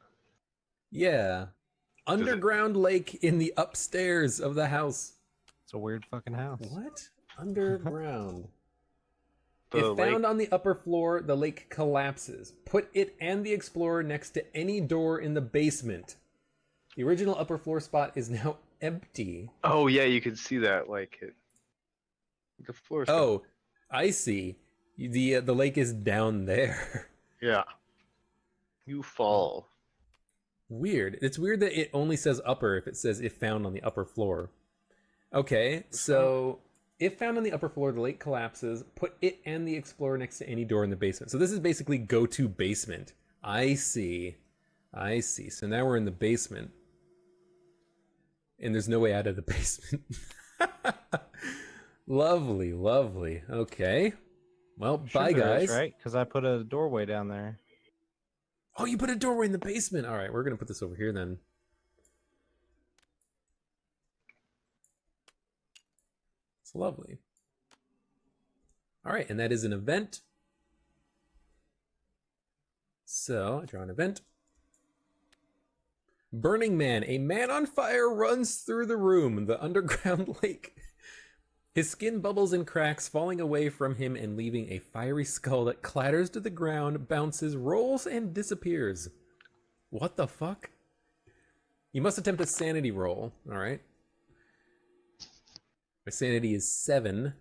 Yeah. Underground lake in the upstairs of the house. It's a weird fucking house. What? Underground. The If lake- found on the upper floor, the lake collapses. Put it and the explorer next to any door in the basement. The original upper floor spot is now empty. Oh yeah, you can see that. Like it. The floor. Oh, I see. The lake is down there. Yeah. You fall. Weird. It's weird that it only says upper if it says if found on the upper floor. Okay, so if found on the upper floor, the lake collapses. Put it and the explorer next to any door in the basement. So this is basically go to basement. I see. I see. So now we're in the basement. And there's no way out of the basement. Lovely, lovely. Okay. Well, Sure bye, there is, guys. right? Because I put a doorway down there. Oh, you put a doorway in the basement. All right, we're going to put this over here then. It's lovely. All right, and that is an event. So, I draw an event. Burning Man. A man on fire runs through the room, the underground lake. His skin bubbles and cracks, falling away from him and leaving a fiery skull that clatters to the ground, bounces, rolls, and disappears. What the fuck? You must attempt a sanity roll, alright? My sanity is 7.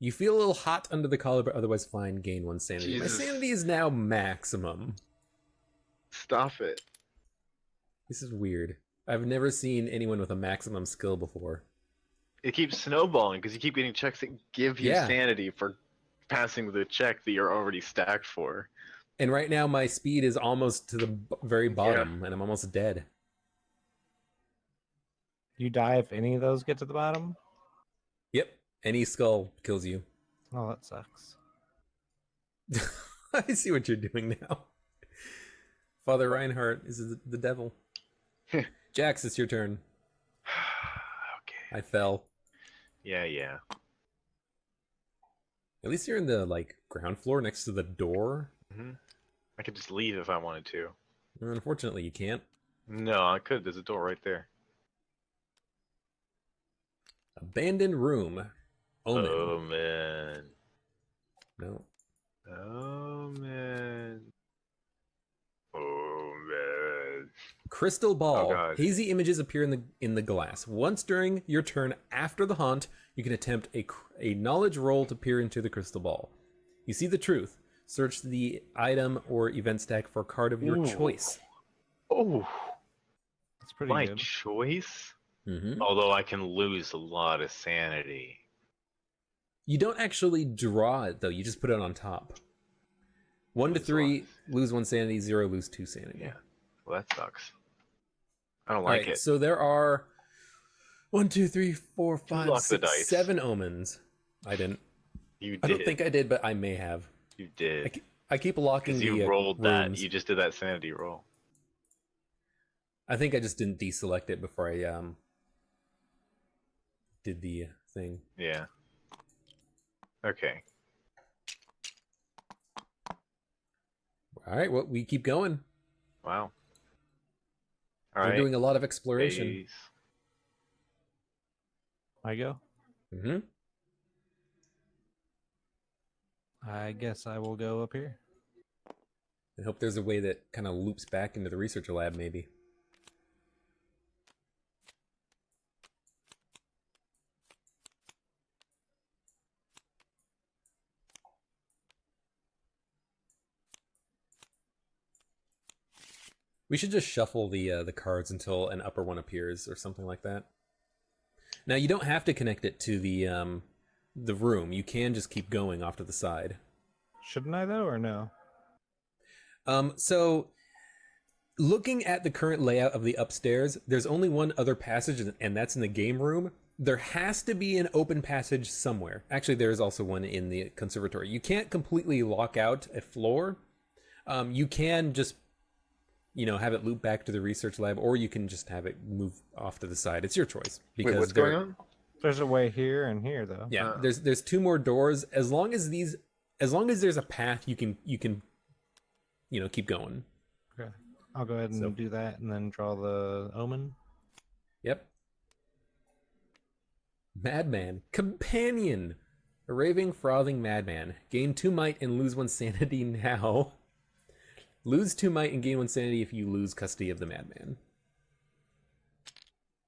You feel a little hot under the collar, but otherwise fine. Gain 1 sanity. Jesus. My sanity is now maximum. Stop it. This is weird. I've never seen anyone with a maximum skill before. It keeps snowballing because you keep getting checks that give you Yeah. sanity for passing the check that you're already stacked for. And right now my speed is almost to the very bottom, and I'm almost dead. You die if any of those get to the bottom? Yep. Any skull kills you. Oh, that sucks. I see what you're doing now. Father Reinhardt is the devil. Jax, it's your turn. Okay. I fell. Yeah. At least you're in the ground floor next to the door. I could just leave if I wanted to. Unfortunately, you can't. No, I could. There's a door right there. Abandoned room. Omen. Oh, man. No. Oh, man. Oh, man. Crystal ball. Oh, God. Hazy images appear in the glass. Once during your turn after the haunt, you can attempt a knowledge roll to peer into the crystal ball. You see the truth. Search the item or event stack for a card of your Ooh. choice. Oh, That's pretty my good. choice? Mm-hmm. Although I can lose a lot of sanity. You don't actually draw it, though. You just put it on top. 1 to Lose 3, one. lose 1 sanity. 0, lose 2 sanity. Yeah. Well, that sucks. I don't All like right, it. so there are 1, 2, 3, 4, 5, lock the 6, dice. 7 omens. I didn't. You did. I don't think I did, but I may have. You did. I keep locking Because the you rolled rooms. that. You just did that sanity roll. I think I just didn't deselect it before I did the thing. Yeah. Okay. All right, well, we keep going. Wow. We're All right. doing a lot of exploration. Baze. I go? Mm-hmm. I guess I will go up here. I hope there's a way that kind of loops back into the researcher lab, maybe. We should just shuffle the cards until an upper one appears or something like that. Now you don't have to connect it to the room. You can just keep going off to the side. Shouldn't I though, or no? So looking at the current layout of the upstairs, there's only one other passage, and that's in the game room. There has to be an open passage somewhere. Actually, there is also one in the conservatory. You can't completely lock out a floor. You can just, have it loop back to the research lab, or you can just have it move off to the side. It's your choice. Wait, what's going on? There's a way here and here though. Yeah, there's 2 more doors. As long as there's a path, you can keep going. Okay. I'll go ahead and do that and then draw the omen. Yep. Madman. Companion. A raving, frothing madman. Gain 2 might and lose 1 sanity now. Lose 2 might and gain 1 sanity if you lose custody of the madman.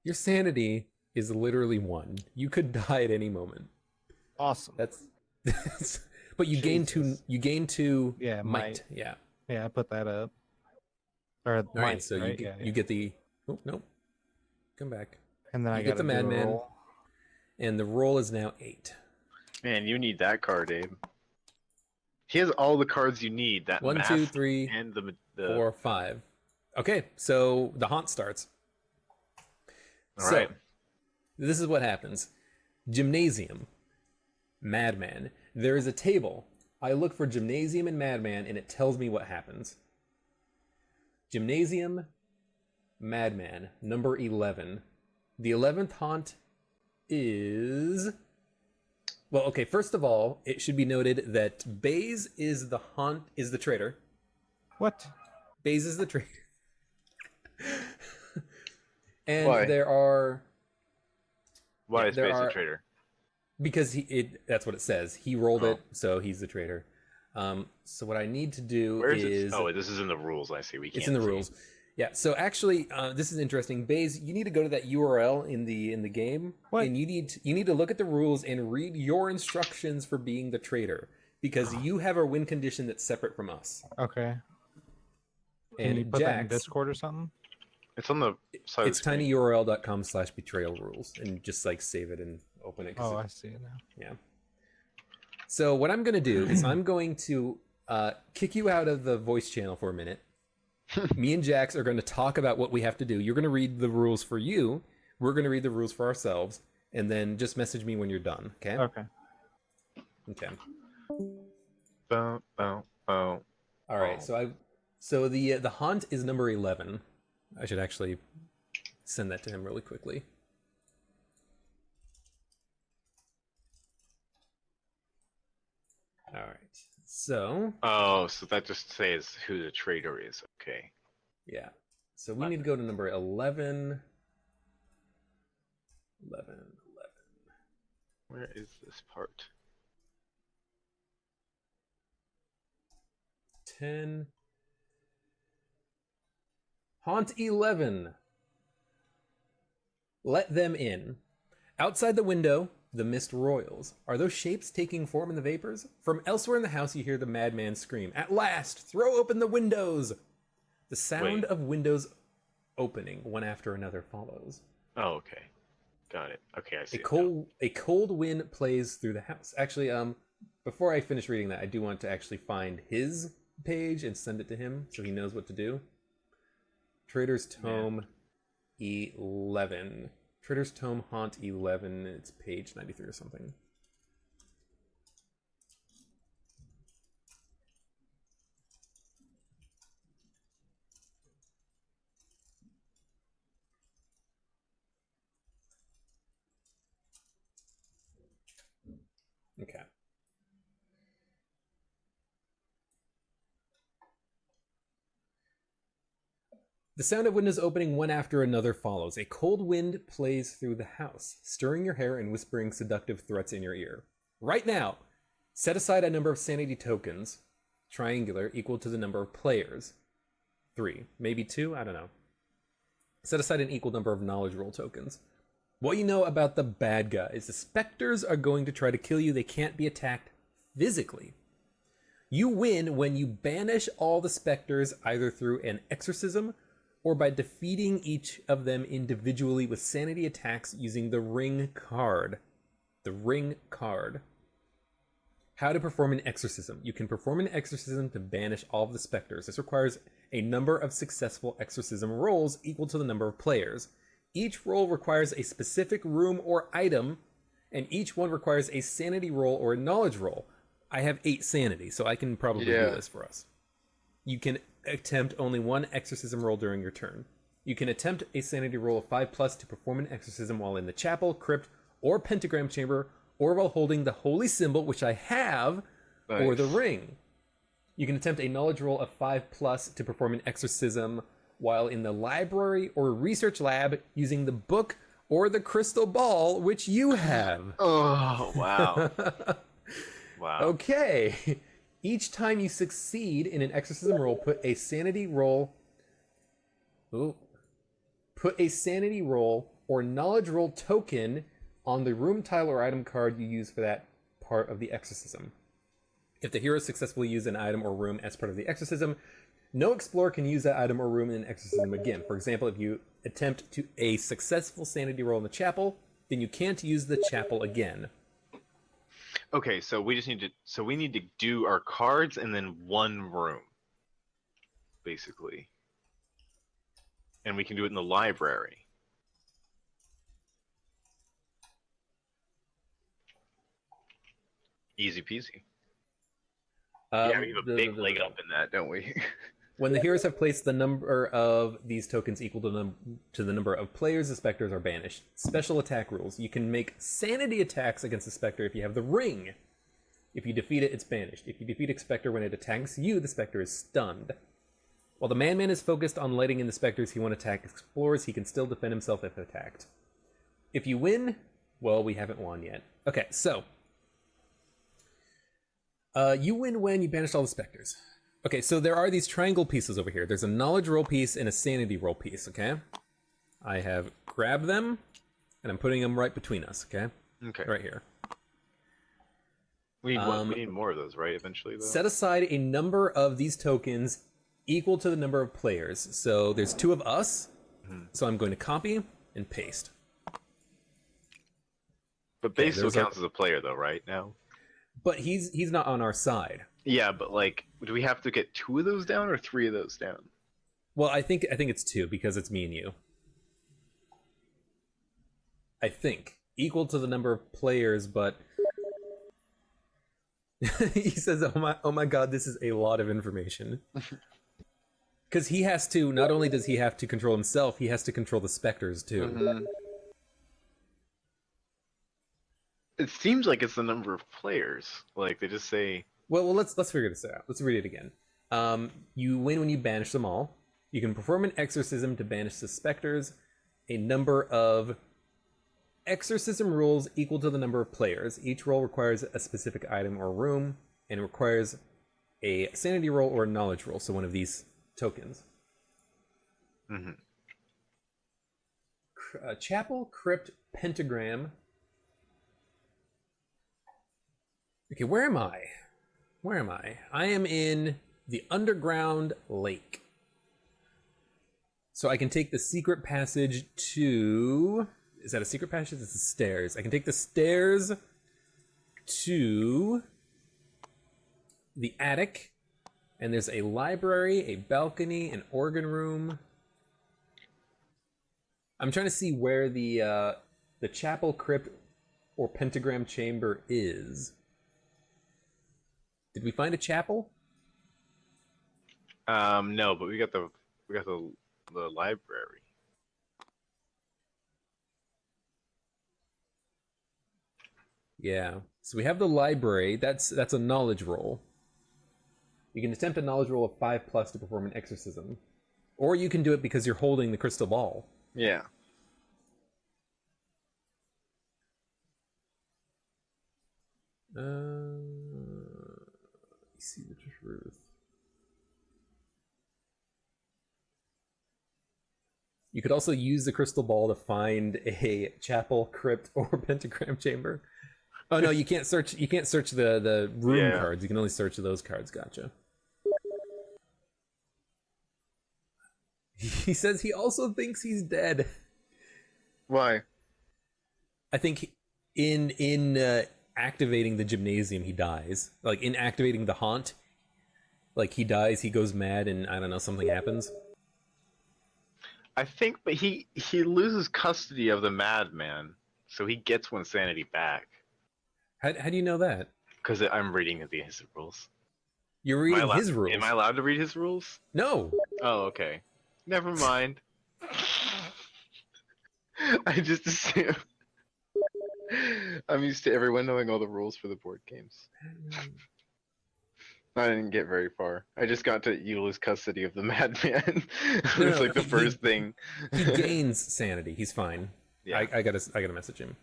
Your sanity is literally 1. You could die at any moment. Awesome. That's but you gain 2 might. Yeah. Yeah, I put that up. Or All right, so right? you get the nope. Come back. And then I get got the madman. And the roll is now 8. Man, you need that card, Abe. He has all the cards you need. That 1, 2, 3, and the 4, 5. Okay, so the haunt starts. All right. This is what happens. Gymnasium. Madman. There is a table. I look for gymnasium and madman, and it tells me what happens. Gymnasium, madman, number 11. The 11th haunt is... Well, okay, first of all, it should be noted that Baze is the traitor. What? Baze is the traitor. And Why? there are... Why Yeah, is there Baze are- a traitor? Because that's what it says. He rolled it, so he's the traitor. So what I need to do Where is is... it? Oh, this is in the rules. I see. We can't. It's in the see. rules. Yeah, so actually, this is interesting. Baze, you need to go to that URL in the game, What? and you need to look at the rules and read your instructions for being the traitor, because you have a win condition that's separate from us. Okay. Can And you put that in Jax, Discord or something? It's on the side of the it's screen. tinyurl.com/betrayal rules, and just like save it and open it. Oh, I see it now. Yeah. So what I'm going to do is I'm going to kick you out of the voice channel for a minute. Me and Jax are going to talk about what we have to do. You're going to read the rules for you. We're going to read the rules for ourselves, and then just message me when you're done. Okay. Okay. Okay. Boom, boom, boom. All right. So the haunt is number 11. I should actually send that to him really quickly. All right. So Oh, so that just says who the traitor is. Okay. yeah. So we need to go to number 11. 11. Where is this part? 10. Haunt 11. Let them in. Outside the window, the mist roils. Are those shapes taking form in the vapors? From elsewhere in the house, you hear the madman scream. At last, throw open the windows! The sound Wait. of windows opening, one after another, follows. Oh, okay. Got it. Okay, I see. A cold wind plays through the house. Actually, before I finish reading that, I do want to actually find his page and send it to him so he knows what to do. Trader's Tome 11. Trader's Tome Haunt 11. It's page 93 or something. Okay. The sound of windows opening one after another follows. A cold wind plays through the house, stirring your hair and whispering seductive threats in your ear. Right now, set aside a number of sanity tokens, triangular, equal to the number of players. 3, maybe 2, I don't know. Set aside an equal number of knowledge roll tokens. What you know about the bad guys: the specters are going to try to kill you. They can't be attacked physically. You win when you banish all the specters either through an exorcism or by defeating each of them individually with sanity attacks using the ring card. The ring card. How to perform an exorcism. You can perform an exorcism to banish all of the specters. This requires a number of successful exorcism rolls equal to the number of players. Each roll requires a specific room or item, and each one requires a sanity roll or a knowledge roll. I have 8 sanity, so I can probably do this for us. You can attempt only one exorcism roll during your turn. You can attempt a sanity roll of 5+ to perform an exorcism while in the chapel, crypt, or pentagram chamber, or while holding the holy symbol, which I have, or the ring. You can attempt a knowledge roll of 5+ to perform an exorcism while in the library or research lab using the book or the crystal ball, which you have. Oh, wow. Wow. Okay. Each time you succeed in an exorcism roll, put a sanity roll or knowledge roll token on the room tile or item card you use for that part of the exorcism. If the hero successfully used an item or room as part of the exorcism, no explorer can use that item or room in an exorcism again. For example, if you attempt a successful sanity roll in the chapel, then you can't use the chapel again. Okay, so we need to do our cards and then one room, basically. And we can do it in the library. Easy peasy. Yeah, we have a big leg up in that, don't we? When the heroes have placed the number of these tokens equal to the number of players, the specters are banished. Special attack rules. You can make sanity attacks against the specter if you have the ring. If you defeat it, it's banished. If you defeat a specter when it attacks you, the specter is stunned. While the madman is focused on letting in the specters he won't attack explorers, he can still defend himself if attacked. If you win, well, we haven't won yet. Okay, so you win when you banish all the specters. Okay, so there are these triangle pieces over here. There's a knowledge roll piece and a sanity roll piece, okay? I have grabbed them, and I'm putting them right between us, okay? Okay. Right here. We need more of those, right? Eventually, though. Set aside a number of these tokens equal to the number of players. So there's 2 of us, so I'm going to copy and paste. But Baze still counts as a player, though, right now? But he's not on our side. Yeah, but like, do we have to get 2 of those down or 3 of those down? Well, I think it's 2 because it's me and you. I think equal to the number of players, but he says, "Oh my God, this is a lot of information." Because he has to. Not only does he have to control himself, he has to control the specters too. Mm-hmm. It seems like it's the number of players. Like they just say. Well, let's figure this out. Let's read it again. You win when you banish them all. You can perform an exorcism to banish the specters. A number of exorcism rules equal to the number of players. Each roll requires a specific item or room, and requires a sanity roll or a knowledge roll. So one of these tokens. Mm-hmm. Chapel, crypt, pentagram. Okay, where am I? Where am I? I am in the underground lake. So I can take the secret passage to... Is that a secret passage? It's the stairs. I can take the stairs to the attic. And there's a library, a balcony, an organ room. I'm trying to see where the chapel, crypt, or pentagram chamber is. Did we find a chapel? No, but we got the library. Yeah. So we have the library. That's a knowledge roll. You can attempt a knowledge roll of 5+ to perform an exorcism. Or you can do it because you're holding the crystal ball. Yeah. See the truth. You could also use the crystal ball to find a chapel, crypt, or pentagram chamber. Oh no, you can't search. You can't search the room cards. You can only search those cards. Gotcha. He says he also thinks he's dead. Why? I think in activating the gymnasium, he dies. Like in activating the haunt, like he dies. He goes mad, and I don't know, something happens. I think, but he loses custody of the madman, so he gets one sanity back. How do you know that? Because I'm reading his rules. You're reading his rules. Am I allowed to read his rules? No. Oh, okay. Never mind. I just assume. I'm used to everyone knowing all the rules for the board games. I didn't get very far. I just got to you lose custody of the madman. It's like the first thing. He gains sanity. He's fine. Yeah. I gotta message him.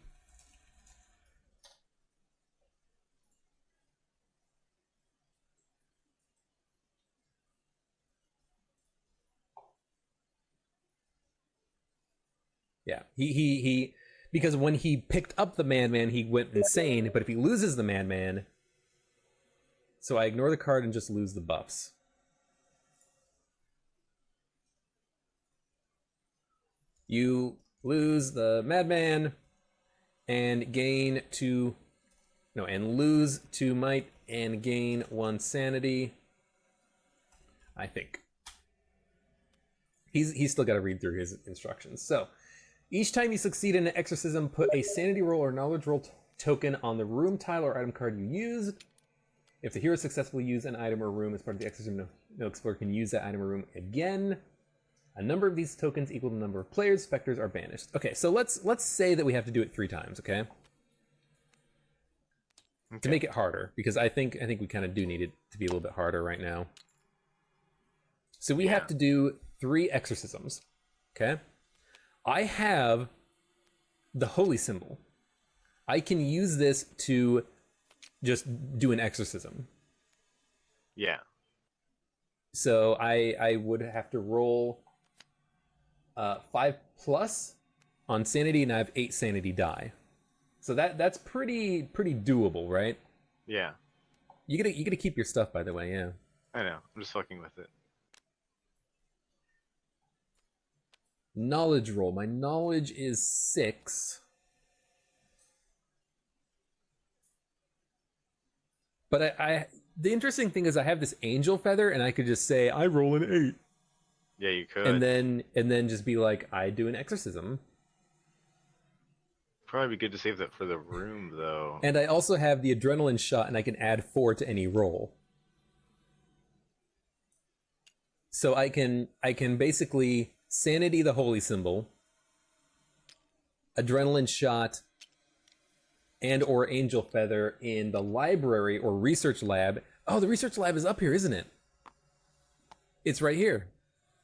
Yeah. He because when he picked up the madman, he went insane, but if he loses the madman, so I ignore the card and just lose the buffs. You lose the madman and gain 2... No, and lose 2 might and gain 1 sanity. I think. He's still got to read through his instructions. So, each time you succeed in an exorcism, put a sanity roll or knowledge roll token on the room tile or item card you used. If the hero successfully used an item or room as part of the exorcism, no explorer can use that item or room again. A number of these tokens equal to the number of players. Specters are banished. Okay, so let's say that we have to do it 3 times. Okay. To make it harder, because I think we kind of do need it to be a little bit harder right now. So we have to do 3 exorcisms. Okay. I have the holy symbol. I can use this to just do an exorcism. Yeah. So I would have to roll 5 plus on sanity, and I have 8 sanity die. So that's pretty doable, right? Yeah, You gotta keep your stuff, by the way. Yeah. I know. I'm just fucking with it. Knowledge roll. My knowledge is 6. But the interesting thing is I have this angel feather, and I could just say I roll an 8, Yeah, you could. and then just be like I do an exorcism. Probably be good to save that for the room, though. And I also have the adrenaline shot, and I can add 4 to any roll. So I can basically sanity the holy symbol, adrenaline shot, and or angel feather in the library or research lab. Oh, the research lab is up here, isn't it? It's right here.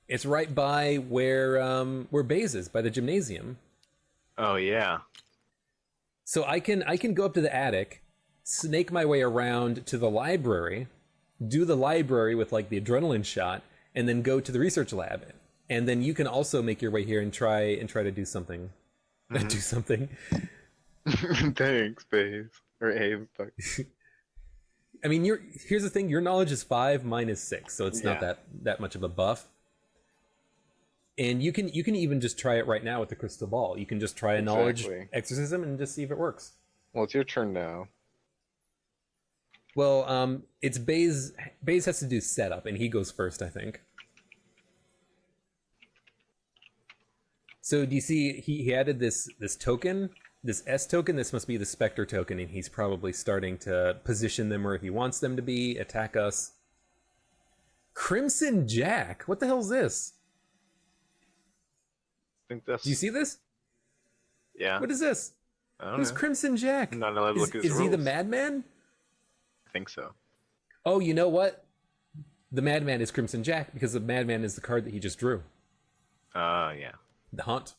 It's right by where Baze is, by the gymnasium. Oh yeah. So I can go up to the attic, snake my way around to the library, do the library with like the adrenaline shot, and then go to the research lab. And then you can also make your way here and try to do something. Mhm. Do something. Thanks, Baze. Or Abe. Fuck. I mean, here's the thing. Your knowledge is 5, mine is 6, so it's not Yeah. that much of a buff. And you can even just try it right now with the crystal ball. You can just try a knowledge Exactly. exorcism and just see if it works. Well, it's your turn now. Well, it's Baze. Baze has to do setup, and he goes first, I think. So do you see he added this token, this S token? This must be the Spectre token, and he's probably starting to position them where he wants them to be, attack us. Crimson Jack. What the hell is this? I think that's. Do you see this? Yeah. What is this? I don't Who's know. Crimson Jack? I'm not allowed to look at his Is he the rules. madman? I think so. Oh, you know what? The madman is Crimson Jack because the madman is the card that he just drew. Yeah. The haunt.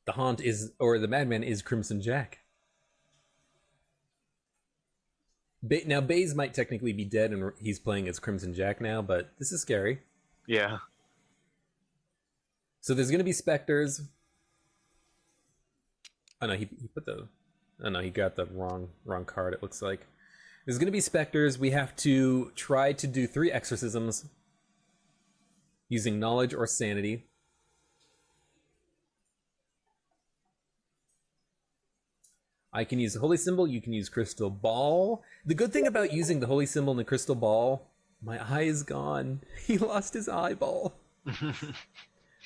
The haunt is, or the madman is Crimson Jack. Now, Baze might technically be dead and he's playing as Crimson Jack now, but this is scary. Yeah. So there's going to be specters. Oh no, he put the. Oh no, he got the wrong card. It looks like there's going to be specters. We have to try to do 3 exorcisms using knowledge or sanity. I can use the holy symbol. You can use crystal ball. The good thing about using the holy symbol and the crystal ball, my eye is gone. He lost his eyeball.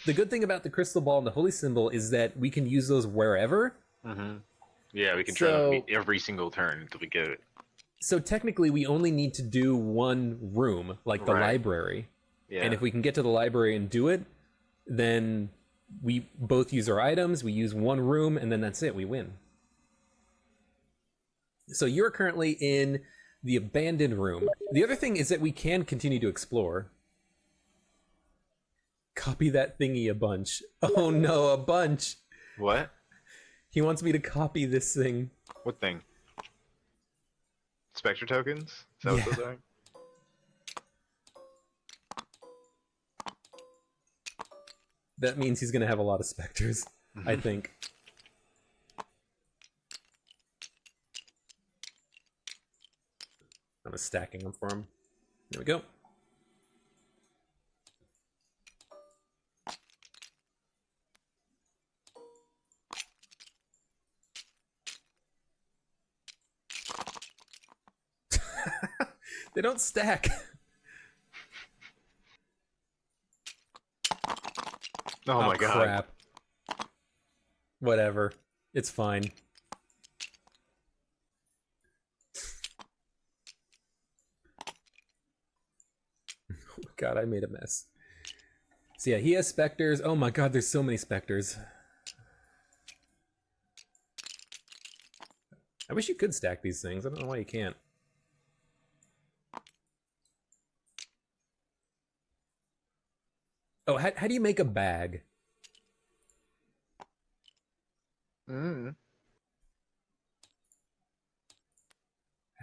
The good thing about the crystal ball and the holy symbol is that we can use those wherever. Mm-hmm. Yeah, we can try to meet every single turn until we get it. So technically, we only need to do 1 room, like the Right. library. Yeah. And if we can get to the library and do it, then we both use our items, we use 1 room, and then that's it, we win. So you're currently in the abandoned room. The other thing is that we can continue to explore. Copy that thingy a bunch. Oh no, a bunch. What? He wants me to copy this thing. What thing? Spectre tokens? Is that what those are? That means he's gonna have a lot of specters, I think. I'm stacking them for him. There we go. They don't stack. Oh my god. Crap. Whatever. It's fine. Oh my god, I made a mess. So yeah, he has specters. Oh my god, there's so many specters. I wish you could stack these things. I don't know why you can't. Oh, how do you make a bag? Mm.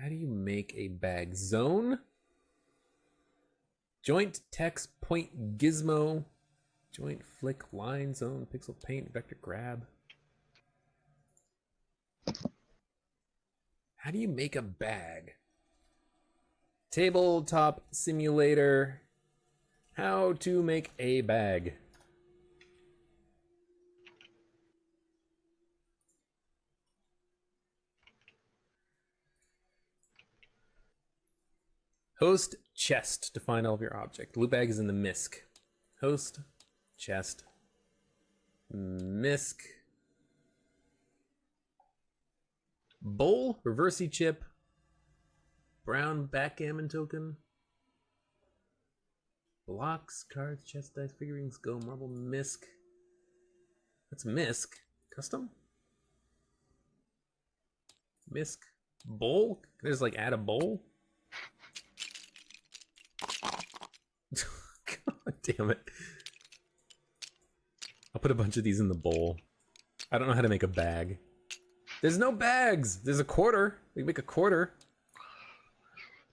How do you make a bag? Zone? Joint, text, point, gizmo. Joint, flick, line, zone, pixel, paint, vector, grab. How do you make a bag? Tabletop Simulator. How to make a bag. Host, chest to find all of your object. Loot bag is in the misc. Host, chest, misc. Bowl, reversey chip, brown backgammon token, blocks, cards, chest, dice, figurines, go, marble, misc. That's misc. Custom? Misc. Bowl? Can I just like add a bowl? God damn it. I'll put a bunch of these in the bowl. I don't know how to make a bag. There's no bags. There's a quarter. We can make a quarter.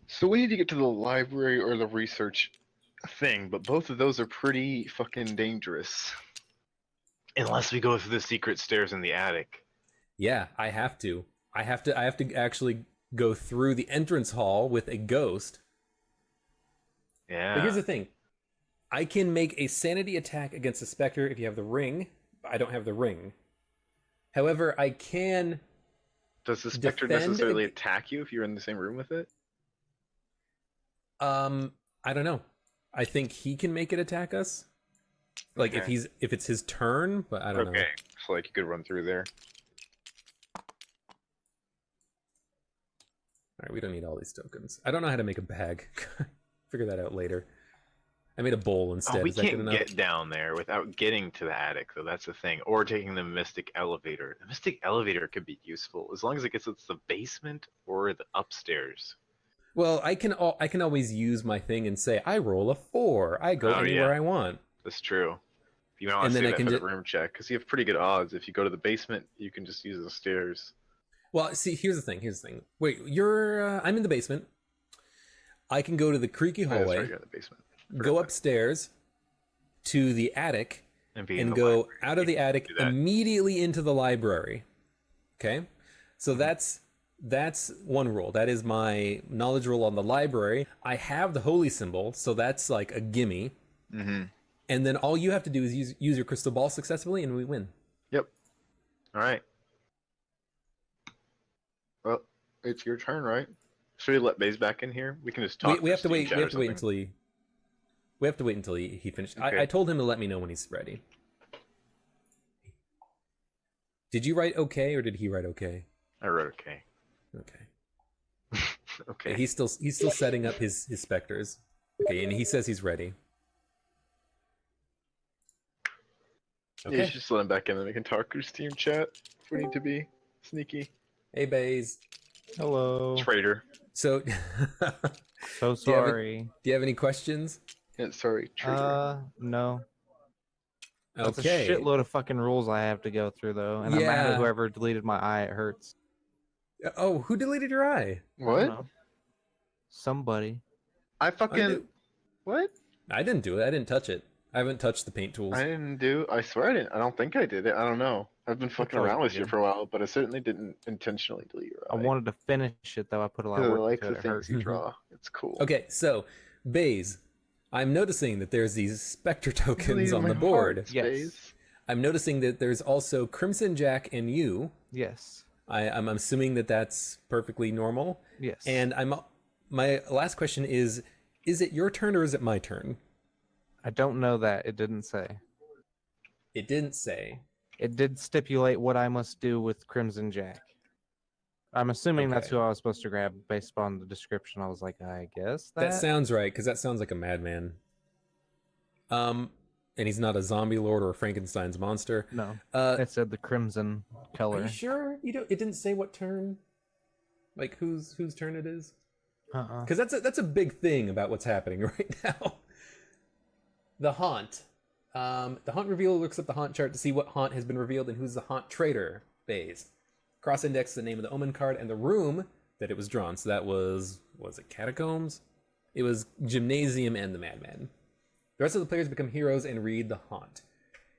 So we need to get to the library or the research thing, but both of those are pretty fucking dangerous. Unless we go through the secret stairs in the attic. Yeah, I have to. I have to actually go through the entrance hall with a ghost. Yeah. But here's the thing. I can make a sanity attack against a specter if you have the ring. I don't have the ring. However, I can. Does the specter necessarily attack you if you're in the same room with it? I don't know. I think he can make it attack us. Like Okay. if it's his turn, but I don't know. Okay, so like you could run through there. All right, we don't need all these tokens. I don't know how to make a bag. Figure that out later. I made a bowl instead. Oh, we Is that good can't enough? get down there without getting to the attic, though. That's the thing. Or taking the mystic elevator. The mystic elevator could be useful as long as it gets us to the basement or the upstairs. Well, I can always use my thing and say I roll a 4. I go Oh, anywhere yeah. I want. That's true. You might want And to then say I that can for the ju- room check, because you have pretty good odds. If you go to the basement, you can just use the stairs. Well, see, here's the thing. Wait, you're I'm in the basement. I can go to the creaky Oh, that's hallway, right, you're in the basement. go upstairs to the attic, be in and the go library. out of the attic do that. immediately into the library. Okay? So that's one rule. That is my knowledge rule on the library. I have the holy symbol, so that's like a gimme. Mm-hmm. And then all you have to do is use your crystal ball successfully, and we win. Yep. All right. Well, it's your turn, right? Should we let Baze back in here? We can just talk. We have to through wait. Steam We chat have to or wait something. until he finished. Okay. I told him to let me know when he's ready. Did you write okay, or did he write okay? I wrote okay. Okay. Okay. He's still setting up his specters. Okay, and he says he's ready. Yeah, Okay. you should just let him back in and we can talk through Steam chat if we need to be sneaky. Hey, Baze. Hello. Traitor. So, So Do you have sorry. do you have any questions? Yeah, sorry, traitor. No. That's Okay. a shitload of fucking rules I have to go through though, and I'm mad Yeah. at whoever deleted my eye. It hurts. Oh, who deleted your eye? I don't What? know. Somebody. I fucking did. what? I didn't do it. I didn't touch it. I haven't touched the paint tools. I didn't do. I swear I didn't. I don't think I did it. I don't know. I've been fucking probably around with you did. for a while, but I certainly didn't intentionally delete your I eye. wanted to finish it though. I put a lot Because of I work like into the it. It things hurt. you draw. It's cool. Okay, so Baze, I'm noticing that there's these specter tokens Deleted on my the board. heart Yes. space. I'm noticing that there's also Crimson Jack and you. Yes. I'm assuming that that's perfectly normal. Yes. And my last question is it your turn or is it my turn? I don't know that. It didn't say. It didn't say. It did stipulate what I must do with Crimson Jack. I'm assuming that's Okay. who I was supposed to grab based on the description. I was like, I guess That sounds right, because that sounds like a madman. And he's not a zombie lord or a Frankenstein's monster. No. Uh, It said the crimson are color. you sure? It didn't say what turn? Like whose turn it is? Uh-uh. Because that's a big thing about what's happening right now. The haunt. The haunt reveal looks at the haunt chart to see what haunt has been revealed and who's the haunt traitor. Phase. Cross-index the name of the omen card and the room that it was drawn. So that was it Catacombs? It was Gymnasium and the Madman. The rest of the players become heroes and read the Haunt.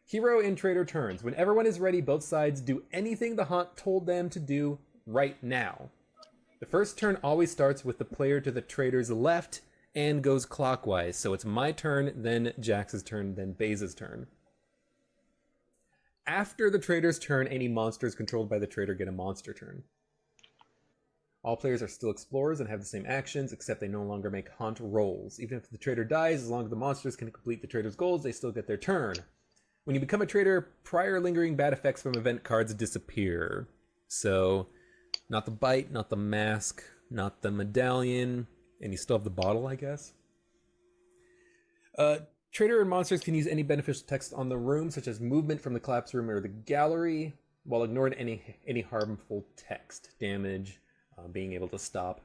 Hero and traitor turns. When everyone is ready, both sides do anything the Haunt told them to do right now. The first turn always starts with the player to the traitor's left and goes clockwise. So it's my turn, then Jax's turn, then Baze's turn. After the traitor's turn, any monsters controlled by the traitor get a monster turn. All players are still explorers and have the same actions, except they no longer make haunt rolls. Even if the traitor dies, as long as the monsters can complete the traitor's goals, they still get their turn. When you become a traitor, prior lingering bad effects from event cards disappear. So, not the bite, not the mask, not the medallion, and you still have the bottle, I guess. Traitor and monsters can use any beneficial text on the room, such as movement from the collapse room or the gallery, while ignoring any harmful text, damage, being able to stop.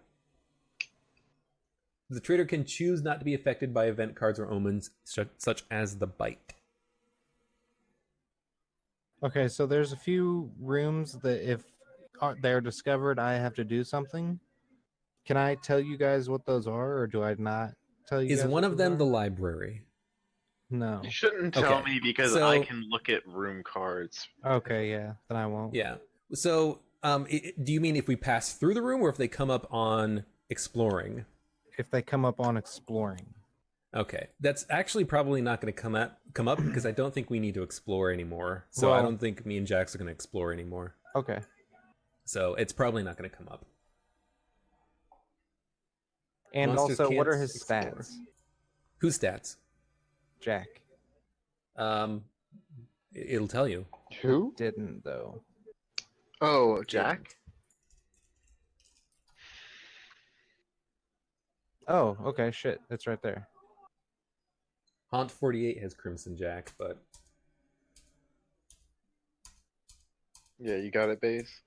The traitor can choose not to be affected by event cards or omens, such as the bite. Okay, so there's a few rooms that if they're discovered, I have to do something. Can I tell you guys what those are, or do I not tell you guys? Is one what of those them are? the library? No. You shouldn't tell Okay, me because so- I can look at room cards. Okay, yeah, then I won't. Yeah. So, do you mean if we pass through the room or if they come up on exploring? If they come up on exploring. Okay, that's actually probably not going to come up because I don't think we need to explore anymore. So I Well- don't think me and Jax are going to explore anymore. Okay. So it's probably not going to come up. And Monsters also, what can't are his explore. stats? Whose stats? Jack. It'll tell you. Who? Didn't, though. Oh, Jack? Oh, okay, shit. It's right there. Haunt 48 has Crimson Jack, but Yeah, you got it, Baze.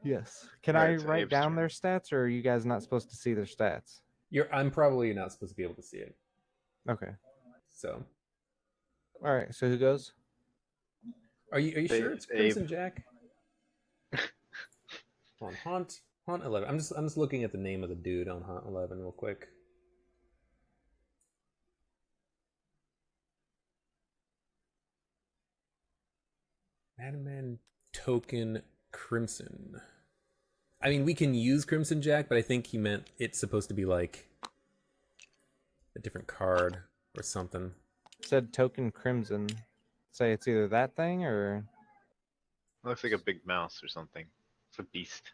Yes. Can Alright, I so write Abe's down turn. their stats, or are you guys not supposed to see their stats? I'm probably not supposed to be able to see it. Okay. So, All right, so who goes? are you sure it's Crimson Abe. Jack? On Haunt 11. I'm just looking at the name of the dude on Haunt 11 real quick. Madman Token Crimson. I mean, we can use Crimson Jack, but I think he meant it's supposed to be like a different card or something. It said token crimson. Say it's either that thing or Looks like a big mouse or something. It's a beast.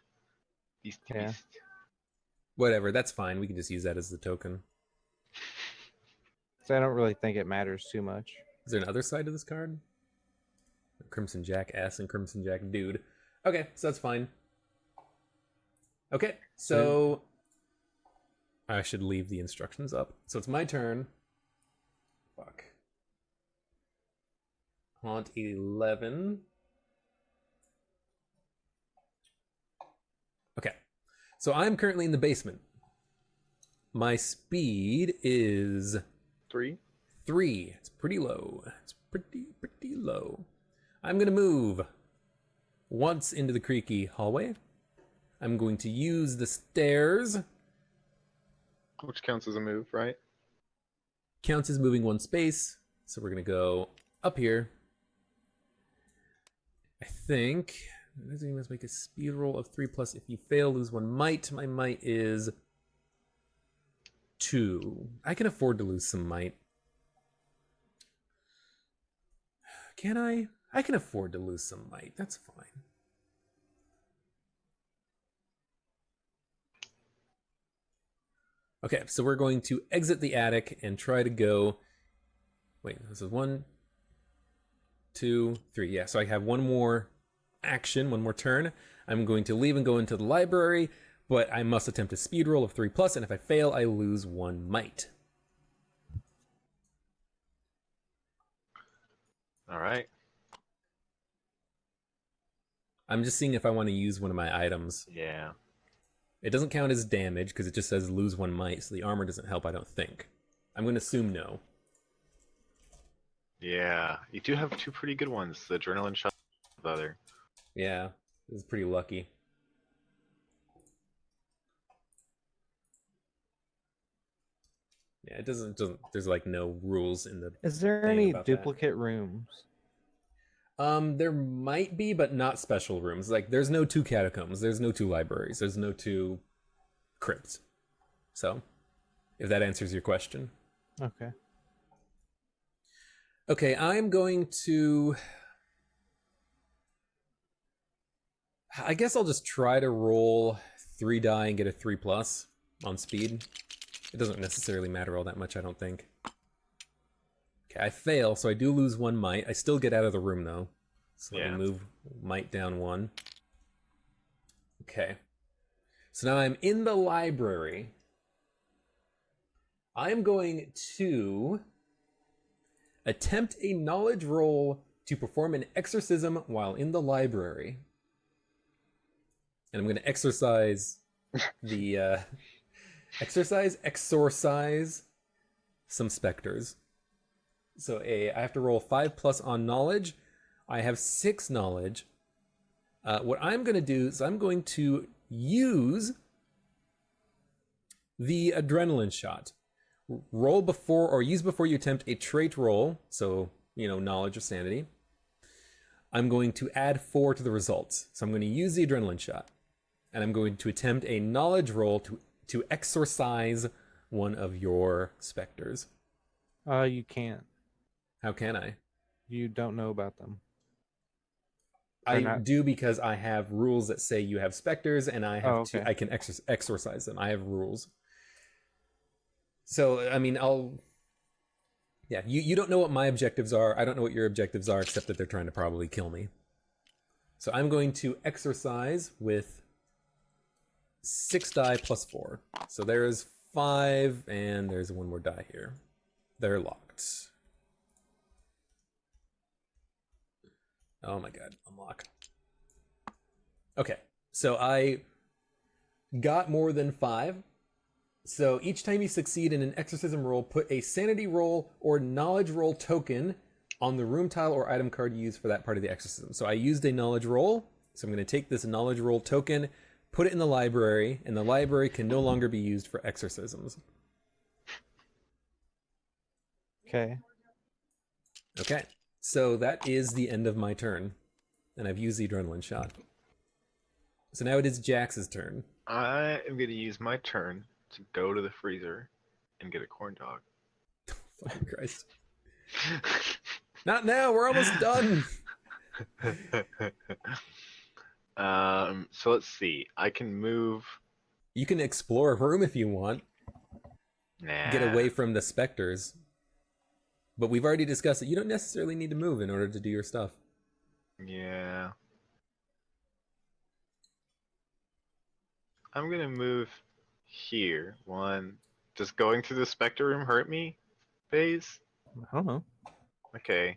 Beastie Yeah. beast. Whatever, that's fine. We can just use that as the token. so I don't really think it matters too much. Is there an other side to this card? Crimson Jack S and Crimson Jack Dude. Okay, so that's fine. Okay, so I should leave the instructions up. So it's my turn. Fuck. Haunt 11. Okay, so I'm currently in the basement. My speed is 3? 3. It's pretty low. It's pretty low. I'm going to move once into the creaky hallway. I'm going to use the stairs. Which counts as a move, right? Counts as moving one space. So we're going to go up here. I think you must make a speed roll of 3+. If you fail, lose 1 might. My might is 2. I can afford to lose some might. Can I? I can afford to lose some might. That's fine. Okay, so we're going to exit the attic and try to go. Wait, this is 1, 2, 3. Yeah, so I have one more action, one more turn. I'm going to leave and go into the library, but I must attempt a speed roll of 3+, and if I fail, I lose 1 might. Alright. I'm just seeing if I want to use one of my items. Yeah. It doesn't count as damage because it just says lose 1 might, so the armor doesn't help, I don't think. I'm going to assume no. Yeah. You do have 2 pretty good ones. The adrenaline shot and the other. Yeah, this is pretty lucky. Yeah, it doesn't. There's like no rules in the Is there thing any about that. duplicate rooms? There might be, but not special rooms. Like, there's no 2 catacombs. There's no 2 libraries. There's no 2 crypts. So, if that answers your question. Okay. Okay, I'm going to... I guess I'll just try to roll 3 die and get a 3+ on speed. It doesn't necessarily matter all that much, I don't think. Okay, I fail, so I do lose 1 might. I still get out of the room, though. So let me move might down 1. Okay. So now I'm in the library. I'm going to attempt a knowledge roll to perform an exorcism while in the library. And I'm going to exorcise the... exorcise some specters. So I have to roll 5+ on knowledge. I have 6 knowledge. What I'm going to do is I'm going to use the adrenaline shot. Roll before or use before you attempt a trait roll. So, knowledge or sanity. I'm going to add 4 to the results. So I'm going to use the adrenaline shot. And I'm going to attempt a knowledge roll to exorcise one of your specters. You can't. How can I? You don't know about them. I do because I have rules that say you have specters, and I have okay. I can exorcise them. I have rules. So I mean, yeah. You don't know what my objectives are. I don't know what your objectives are, except that they're trying to probably kill me. So I'm going to exorcise with 6 die plus 4. So there's 5, and there's 1 more die here. They're locked. Oh my god, unlock. Okay, so I got more than 5. So each time you succeed in an exorcism roll, put a sanity roll or knowledge roll token on the room tile or item card you use for that part of the exorcism. So I used a knowledge roll, so I'm going to take this knowledge roll token, put it in the library, and the library can no longer be used for exorcisms. Okay. Okay, so that is the end of my turn, and I've used the adrenaline shot. So now it is Jax's turn. I am going to use my turn to go to the freezer and get a corn dog. Fucking Christ. Not now, we're almost done. So let's see. I can move. You can explore a room if you want. Nah. Get away from the specters. But we've already discussed that you don't necessarily need to move in order to do your stuff. Yeah. I'm gonna move here. 1. Does going to the specter room hurt me, Baze? I don't know. Okay.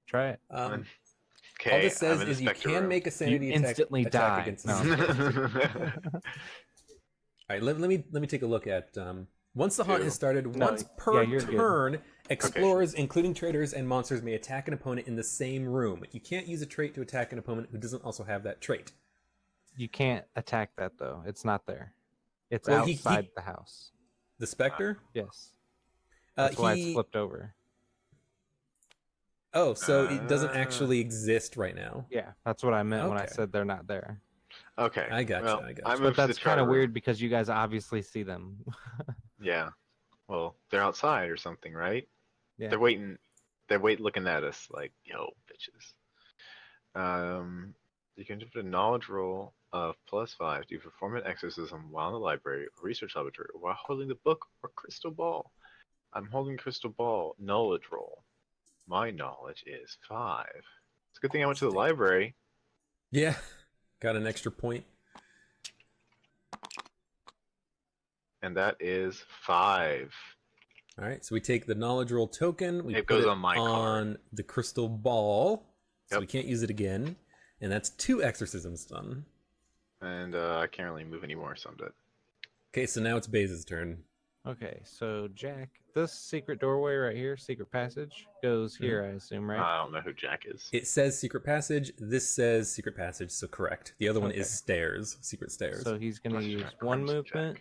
Try it. Okay. All this says I'm in the is you specter can room. make a sanity instantly attack die. against No. All right, let me take a look at once the hunt 2. has started. No, Once per you're good. turn, explorers, including traitors and monsters, may attack an opponent in the same room. You can't use a trait to attack an opponent who doesn't also have that trait. You can't attack that though. It's not there. It's Well, outside the house. The specter? Yes. That's why it's He... flipped over. Oh, so it doesn't actually exist right now. Yeah, that's what I meant when I Okay. said they're not there. Okay. I gotcha, Well, I gotcha. I But moved to the that's kind of charter room. weird because you guys obviously see them. Yeah. Well, they're outside or something, right? Yeah. They're waiting. They're looking at us like, yo, bitches. You can do a knowledge roll of +5 to perform an exorcism while in the library or research laboratory while holding the book or crystal ball. I'm holding crystal ball. Knowledge roll. My knowledge is 5. It's a good thing I went to the library. Yeah, got an extra point. And that is 5. All right, so we take the knowledge roll token. We It put goes it on my card. the crystal ball, so Yep. we can't use it again. And that's 2 exorcisms done. And I can't really move anymore, so I'm dead. Okay, so now it's Baze's turn. Okay, so Jack, this secret doorway right here, secret passage, goes here, I assume, right? I don't know who Jack is. It says secret passage. This says secret passage, so correct. The other one Okay. is stairs, secret stairs. So he's going to Let's use try 1 Crimson movement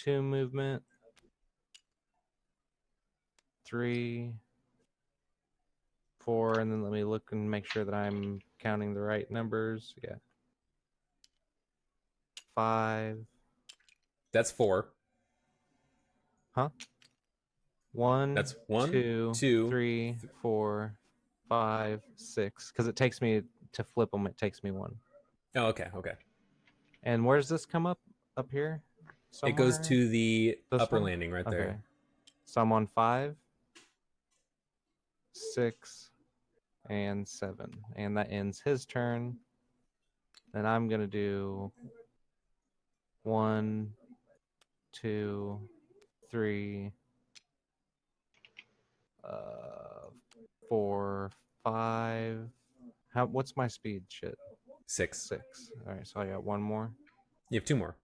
2 movement, 3, 4, and then let me look and make sure that I'm counting the right numbers. Yeah. 5. That's 4. Huh? 1, That's 1, 2, 2. 3, 4, 5, 6. Because it takes me to flip them. It takes me 1. Oh, okay, okay. And where does this come up? Up here? It goes Somewhere? to the This upper one? landing right Okay. there. So I'm on 5, 6, and 7. And that ends his turn. Then I'm going to do 1, 2, 3, 4, 5. What's my speed? Shit. 6. 6. All right, so I got 1 more. You have 2 more.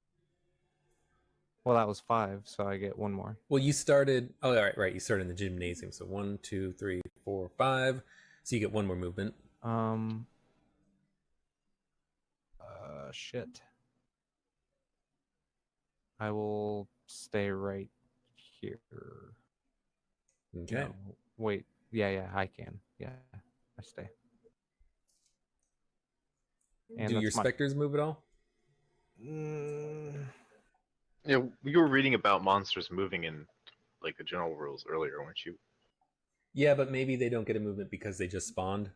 Well, that was 5, so I get 1 more. Well, you started. Oh, right. You started in the gymnasium. So 1, 2, 3, 4, 5. So you get 1 more movement. Shit. I will stay right here. Okay. No, wait. Yeah, I can. Yeah, I stay. And Do that's your specters move at all? Yeah, you were reading about monsters moving in like the general rules earlier, weren't you? Yeah, but maybe they don't get a movement because they just spawned.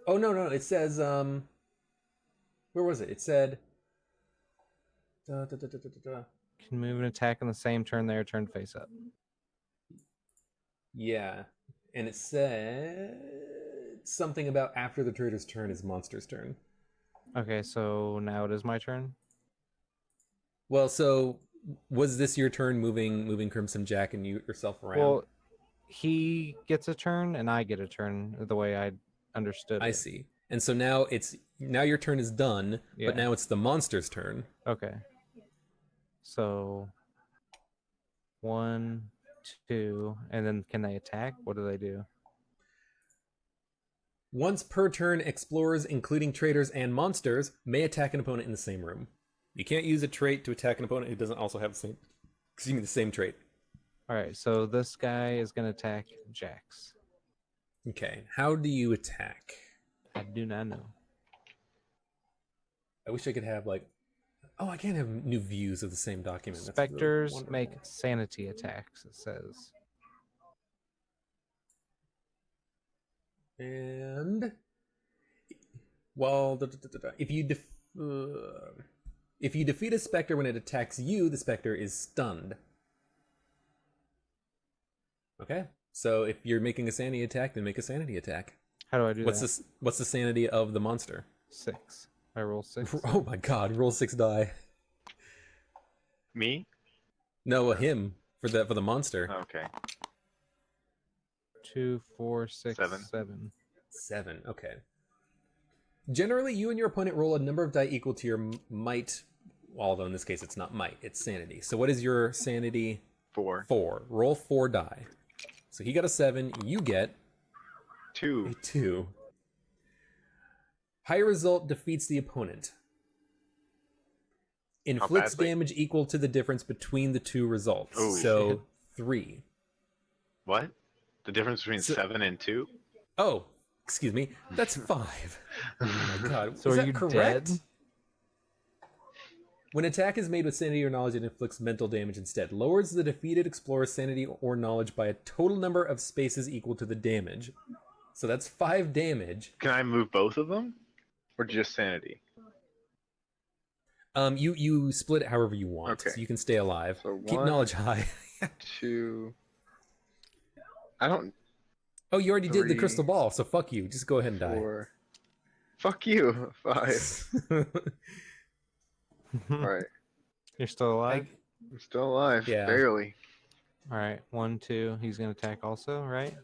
Oh no, it says where was it? It said Can move and attack on the same turn they are turned face up. Yeah. And it said something about after the traitor's turn is monster's turn. Okay, so now it is my turn. Well, so was this your turn moving Crimson Jack and yourself around? Well, he gets a turn and I get a turn the way I understood it. I see. And so now your turn is done, Yeah. but now it's the monster's turn. Okay. So 1, 2, and then can they attack? What do they do? Once per turn, explorers, including traitors and monsters, may attack an opponent in the same room. You can't use a trait to attack an opponent who doesn't also have the same trait. All right, so this guy is going to attack Jax. Okay, how do you attack? I do not know. I wish I could have oh, I can't have new views of the same document. That's Specters really make sanity attacks, it says. And well, if you defeat a specter when it attacks you, the specter is stunned. Okay, so if you're making a sanity attack, then make a sanity attack. How do I do that? What's the sanity of the monster? 6. I roll 6. Oh my god, roll 6 die. Me? No, him for the monster. Okay. 2, 4, 6, 7. 7. 7, okay. Generally, you and your opponent roll a number of die equal to your might, although in this case it's not might, it's sanity. So what is your sanity? 4. 4. Roll 4 die. So he got a 7, you get 2. a 2. Higher result defeats the opponent. Inflicts damage equal to the difference between the two results. Oh, so shit. 3. What? The difference between 7 and 2? Oh, excuse me. That's 5. Oh my god. So is are that you correct? dead? When attack is made with sanity or knowledge, it inflicts mental damage instead. Lowers the defeated explorer's sanity or knowledge by a total number of spaces equal to the damage. So that's 5 damage. Can I move both of them? Or just sanity? You split it however you want. Okay. So you can stay alive. So Keep 1, knowledge high. 2... I don't... Oh, you already did the 3, crystal ball, so fuck you. Just go ahead and 4... Fuck you! 5. die. Alright. You're still alive? I'm still alive. Yeah. Barely. All right, 1, 2. He's going to attack also, right?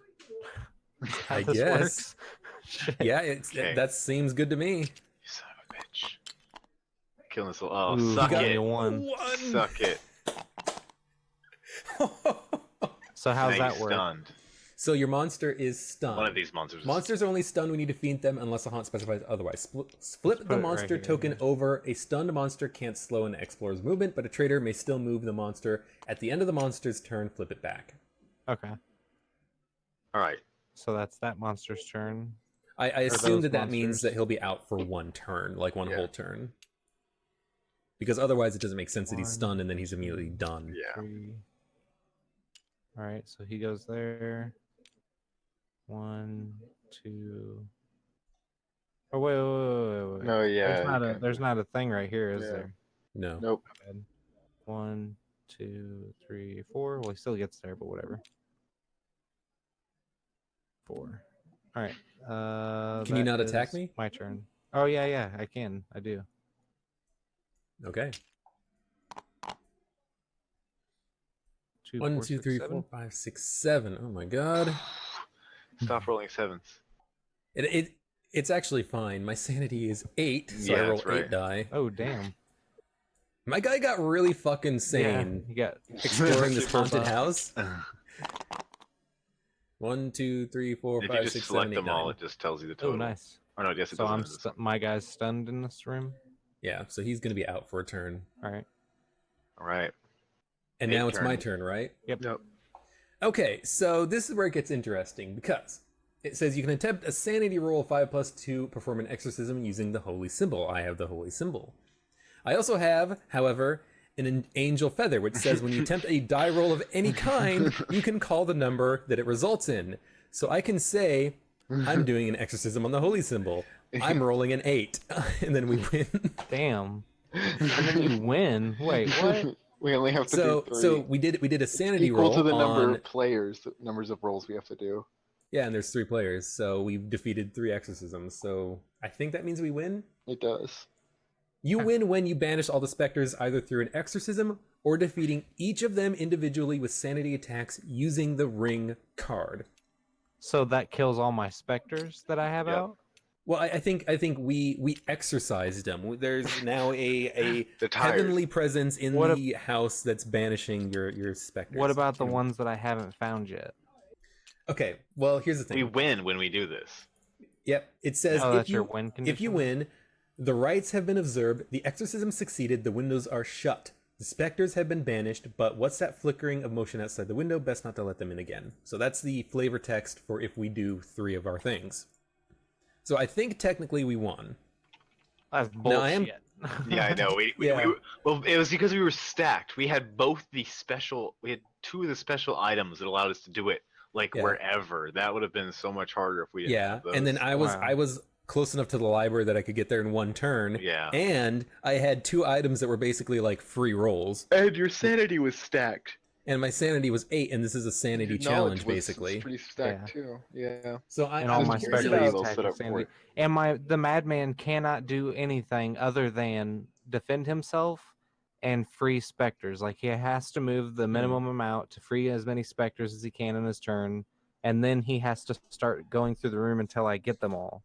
I This guess. works? Shit. Yeah, Okay. that seems good to me. You son of a bitch. Killing this little... Oh, Ooh, suck he got it. me 1. Suck it. So how's Now that he's work? stunned. So your monster is stunned. One of these monsters. Monsters are only stunned when you defeat them unless a haunt specifies otherwise. Flip put the it right monster here, token yeah. over. A stunned monster can't slow an explorer's movement, but a traitor may still move the monster. At the end of the monster's turn, flip it back. Okay. All right. So that's that monster's turn. I assume those that means monsters? that he'll be out for one turn, like one Yeah. whole turn. Because otherwise it doesn't make sense that he's One, stunned and then he's immediately done. Yeah. 3. All right, so he goes there. 1, 2. Oh wait. No, yeah. There's not a thing right here, is Yeah. there? No. Nope. 1, 2, 3, 4. Well, he still gets there, but whatever. 4. All right. Can you that not attack is me? My turn. Oh yeah, I can. I do. Okay. 2, 1, 4, 2, 6, 3, 7. 4, 5, 6, 7. Oh my god. Stop rolling sevens. It's actually fine. My sanity is 8, so Yeah, I roll that's right. 8 die. Oh damn. My guy got really fucking sane Yeah, you got exploring this super haunted buff. house. 1, 2, 3, 4, If 5, you just 6, select 7, 8, them all, 9. it just tells you the Oh total. nice. Oh no, yes, it So doesn't. my guy's stunned in this room. Yeah, so he's gonna be out for a turn. All right. All right. And 8 now it's my turn. turn, right? Yep. Okay, so this is where it gets interesting because it says you can attempt a sanity roll of 5 plus to perform an exorcism using the holy symbol. I have the holy symbol. I also have, however, an angel feather, which says when you attempt a die roll of any kind, you can call the number that it results in. So I can say, I'm doing an exorcism on the holy symbol. I'm rolling an 8, and then we win. Damn. And then you win. Wait, what? We only have to do 3. So we did a sanity equal roll to the number on of players, the numbers of rolls we have to do. yeah, and there's 3 players, so we've defeated 3 exorcisms. So I think that means we win. It does. You win when you banish all the specters either through an exorcism or defeating each of them individually with sanity attacks using the ring card. So that kills all my specters that I have Yep. out? Well, I think we exorcised them. There's now a They're tired. heavenly presence in What the house that's banishing your specters. What about the And- ones that I haven't found yet? Okay, well here's the thing. We win when we do this. Yep, it says Oh, if that's your you win if condition? you win, the rites have been observed, the exorcism succeeded, the windows are shut. The specters have been banished, but what's that flickering of motion outside the window? Best not to let them in again. So that's the flavor text for if we do 3 of our things. So I think technically we won. That's No, I am- bullshit. Yeah, I know. Yeah. Well, it was because we were stacked. We had we had 2 of the special items that allowed us to do it like Yeah. wherever. That would have been so much harder if we didn't Yeah, have those. and then I Wow. was close enough to the library that I could get there in one turn. Yeah. And I had 2 items that were basically like free rolls. And your sanity was stacked. And my sanity was 8, and this is a sanity Your challenge, knowledge was basically. pretty stacked Yeah. too. Yeah. So And all This my is specters really well attack set with up for sanity. it. And the madman cannot do anything other than defend himself and free specters. Like he has to move the minimum amount to free as many specters as he can in his turn, and then he has to start going through the room until I get them all.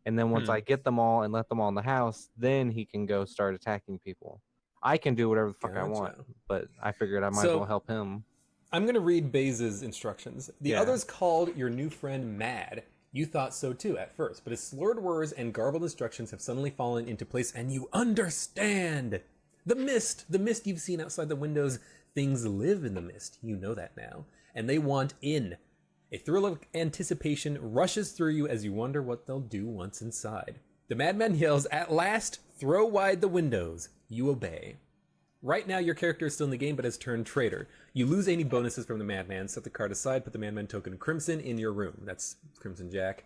And then once I get them all and let them all in the house, then he can go start attacking people. I can do whatever the fuck I want, Gotcha. but I figured I might as well help him. I'm going to read Baze's instructions. The Yeah. others called your new friend mad. You thought so too at first, but his slurred words and garbled instructions have suddenly fallen into place, and you understand. The mist you've seen outside the windows, things live in the mist. You know that now. And they want in. A thrill of anticipation rushes through you as you wonder what they'll do once inside. The madman yells, "At last, throw wide the windows." You obey. Right now, your character is still in the game, but has turned traitor. You lose any bonuses from the madman. Set the card aside, put the madman token Crimson in your room. That's Crimson Jack.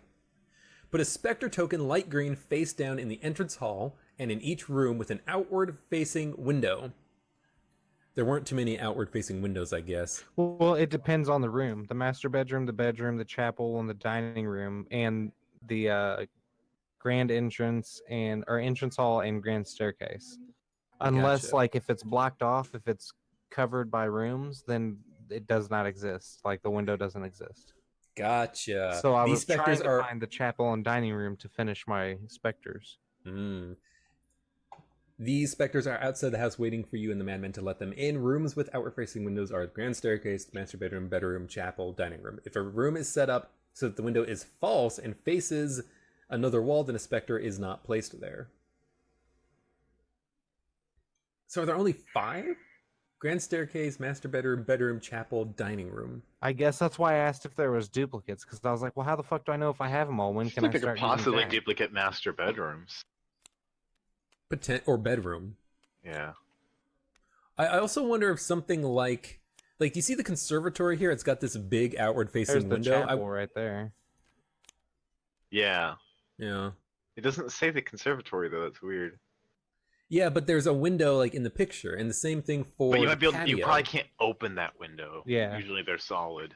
Put a Spectre token light green face down in the entrance hall and in each room with an outward-facing window. There weren't too many outward-facing windows, I guess. Well, it depends on the room. The master bedroom, the chapel, and the dining room, and the grand entrance or entrance hall and grand staircase. Unless, Gotcha. like, if it's blocked off, if it's covered by rooms, then it does not exist. Like, the window doesn't exist. Gotcha. So I These was trying specters to are... find the chapel and dining room to finish my specters. Mm. These specters are outside the house waiting for you and the madman to let them in. Rooms with outward-facing windows are the grand staircase, master bedroom, chapel, dining room. If a room is set up so that the window is false and faces another wall, then a specter is not placed there. So are there only 5? Grand staircase, master bedroom, chapel, dining room. I guess that's why I asked if there was duplicates, because I was like, well, how the fuck do I know if I have them all? When I can I think they start could possibly using Jax? duplicate master bedrooms. Or bedroom. Yeah. I also wonder if something like do you see the conservatory here? It's got this big outward-facing There's the window. chapel right there. Yeah. Yeah. It doesn't say the conservatory though. That's weird. Yeah, but there's a window like in the picture, and the same thing for But you the might be able. patio. You probably can't open that window. Yeah. Usually they're solid.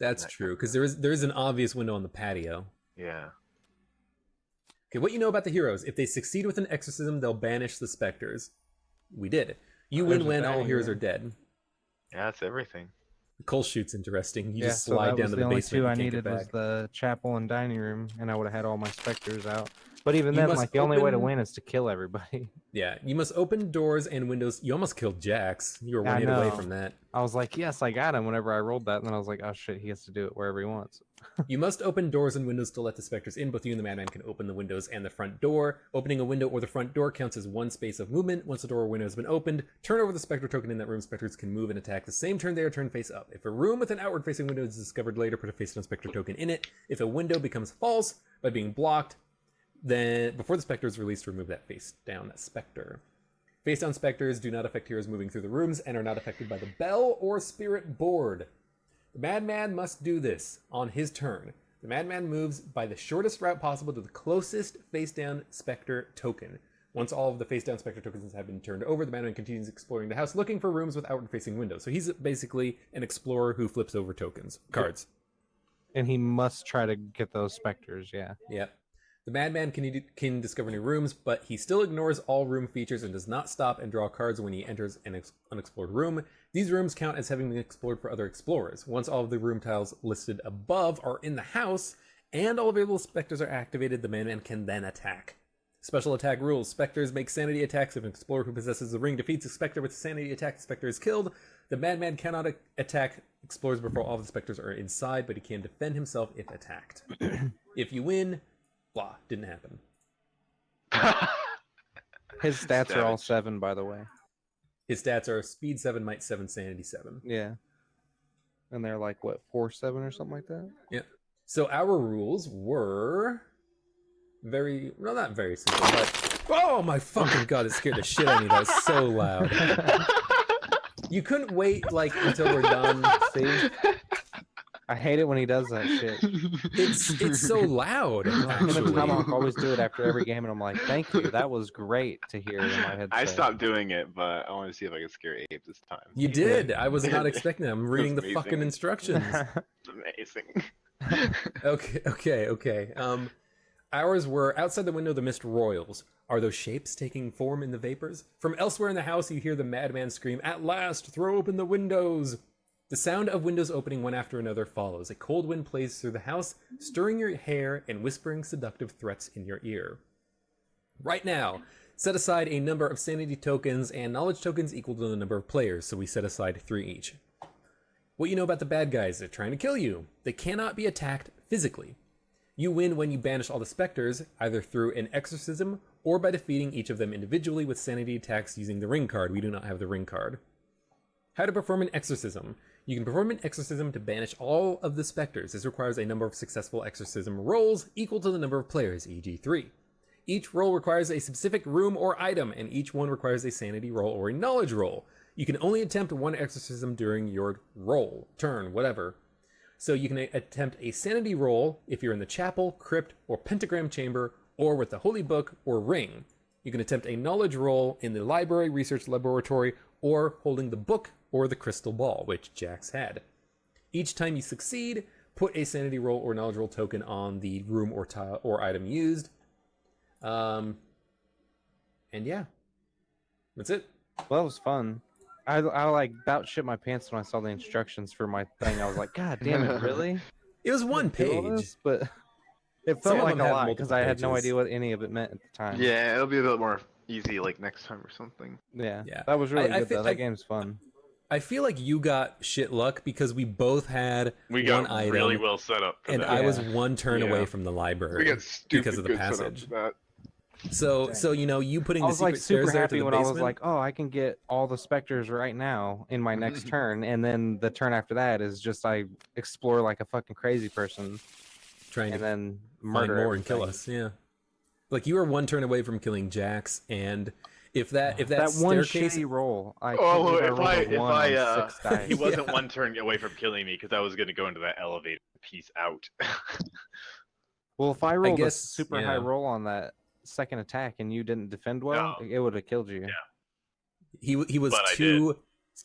That's true, because there is an obvious window on the patio. Yeah. Okay, what you know about the heroes? If they succeed with an exorcism, they'll banish the specters. We did. You win There's a when all bang, heroes yeah. are dead. Yeah, that's everything. The coal chute's interesting. You Yeah, just so slide that down was to the the only basement. two I and you can't needed get was back. the chapel and dining room, and I would have had all my specters out. But even You then, must like the only way to open- win is to kill everybody. Yeah, you must open doors and windows. You almost killed Jax. You were I one hit away know. from that. I was like, yes, I got him whenever I rolled that, and then I was like, oh shit, he has to do it wherever he wants. You must open doors and windows to let the specters in. Both you and the madman can open the windows and the front door. Opening a window or the front door counts as one space of movement. Once the door or window has been opened, turn over the specter token in that room. Specters can move and attack the same turn they are turned face up. If a room with an outward-facing window is discovered later, put a face-down specter token in it. If a window becomes false by being blocked, then before the specter is released, remove that face-down specter. Face-down specters do not affect heroes moving through the rooms and are not affected by the bell or spirit board. The madman must do this on his turn. The madman moves by the shortest route possible to the closest face-down specter token. Once all of the face-down specter tokens have been turned over, the madman continues exploring the house, looking for rooms with outward-facing windows. So he's basically an explorer who flips over cards. And he must try to get those specters, yeah. Yep. The madman can discover new rooms, but he still ignores all room features and does not stop and draw cards when he enters an unexplored room. These rooms count as having been explored for other explorers. Once all of the room tiles listed above are in the house and all available specters are activated, the madman can then attack. Special attack rules. Specters make sanity attacks. If an explorer who possesses the ring defeats a specter with a sanity attack, the specter is killed. The madman cannot attack explorers before all of the specters are inside, but he can defend himself if attacked. If you win, blah, didn't happen. His stats are all 7, by the way. His stats are speed 7, might 7, sanity 7. Yeah. And they're like, what, 4-7 or something like that? Yeah. So our rules were not very simple, but oh my fucking god, it scared the shit out of me. That was so loud. You couldn't wait until we're done. See? I hate it when he does that shit. It's so loud. Him and Actually. Tomahawk always do it after every game, and I'm like, thank you. That was great to hear in my head. I stopped doing it, but I want to see if I can scare Abe this time. You did. I was not expecting that. I'm reading the Amazing. fucking instructions. It's amazing. Okay. Ours were outside the window, the mist roils. Are those shapes taking form in the vapors? From elsewhere in the house, you hear the madman scream, "At last, throw open the windows!" The sound of windows opening one after another follows. A cold wind plays through the house, stirring your hair and whispering seductive threats in your ear. Right now, set aside a number of sanity tokens and knowledge tokens equal to the number of players, so we set aside 3 each. What you know about the bad guys: they're trying to kill you. They cannot be attacked physically. You win when you banish all the specters, either through an exorcism or by defeating each of them individually with sanity attacks using the ring card. We do not have the ring card. How to perform an exorcism. You can perform an exorcism to banish all of the specters. This requires a number of successful exorcism rolls equal to the number of players, e.g. 3. Each roll requires a specific room or item, and each one requires a sanity roll or a knowledge roll. You can only attempt one exorcism during your roll, turn, whatever. So you can attempt a sanity roll if you're in the chapel, crypt, or pentagram chamber, or with the holy book or ring. You can attempt a knowledge roll in the library, research laboratory, or holding the book or the crystal ball, which Jax had. Each time you succeed, put a sanity roll or knowledge roll token on the room or tile or item used. And yeah, that's it. Well, that was fun. I like about shit my pants when I saw the instructions for my thing. I was like, God damn it, really? It was one Do all page. this? But it Some felt of like them a have lot because multiple I had no pages. idea what any of it meant at the time. Yeah, it'll be a bit more easy like next time or something. Yeah, Yeah. that was really I good fe- though. That game's fun. I feel like you got shit luck because we both had We one got item, really well set up for and that. I was Yeah. one turn Yeah. away from the We library got stupid because of the good setup passage. for that. So you putting I the was like secret stairs super there to happy the when I basement. was like, oh, I can get all the specters right now in my next turn, and then the turn after that is just I explore like a fucking crazy person, trying and to then find murder more everything. and kill us. Yeah, like you were one turn away from killing Jax, and if that That one staircase, shitty roll. I can't Oh, believe I if rolled a if one I on 6 dice. he wasn't Yeah. one turn away from killing me because I was gonna go into that elevator piece out. Well, if I rolled guess, a super high yeah. roll on that second attack and you didn't defend well, No. it would have killed you. Yeah. he was But I two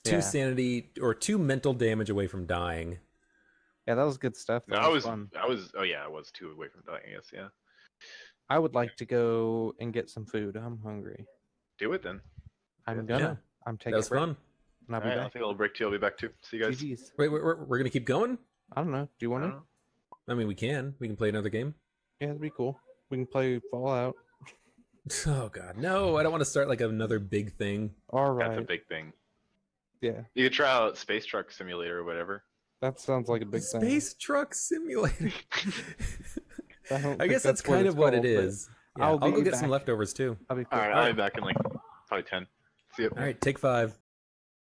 Yeah. sanity or 2 mental damage away from dying. Yeah, that was good stuff. No, That was fun. I was. Oh yeah, I was 2 away from dying. I guess. Yeah. I would like to go and get some food. I'm hungry. Do it then. I'm Yeah. gonna. I'm taking That was a break, fun. and I'll All be right, I'll back. take a little break too. I'll be back too. See you guys. GG's. Wait, we're gonna keep going. I don't know. Do you I want don't to? know. I mean, we can play another game. Yeah, that'd be cool. We can play Fallout. Oh god, no! I don't want to start like another big thing. All That's a right. big thing. Yeah, You could try out Space Truck Simulator or whatever. that sounds like a big thing. Space Truck Simulator. I don't I think guess that's what kind it's of what it called, but is. Yeah, I'll I'll go be get some back. leftovers too. I'll be All quick. right, I'll be back in like probably 10. See you. All right, take 5.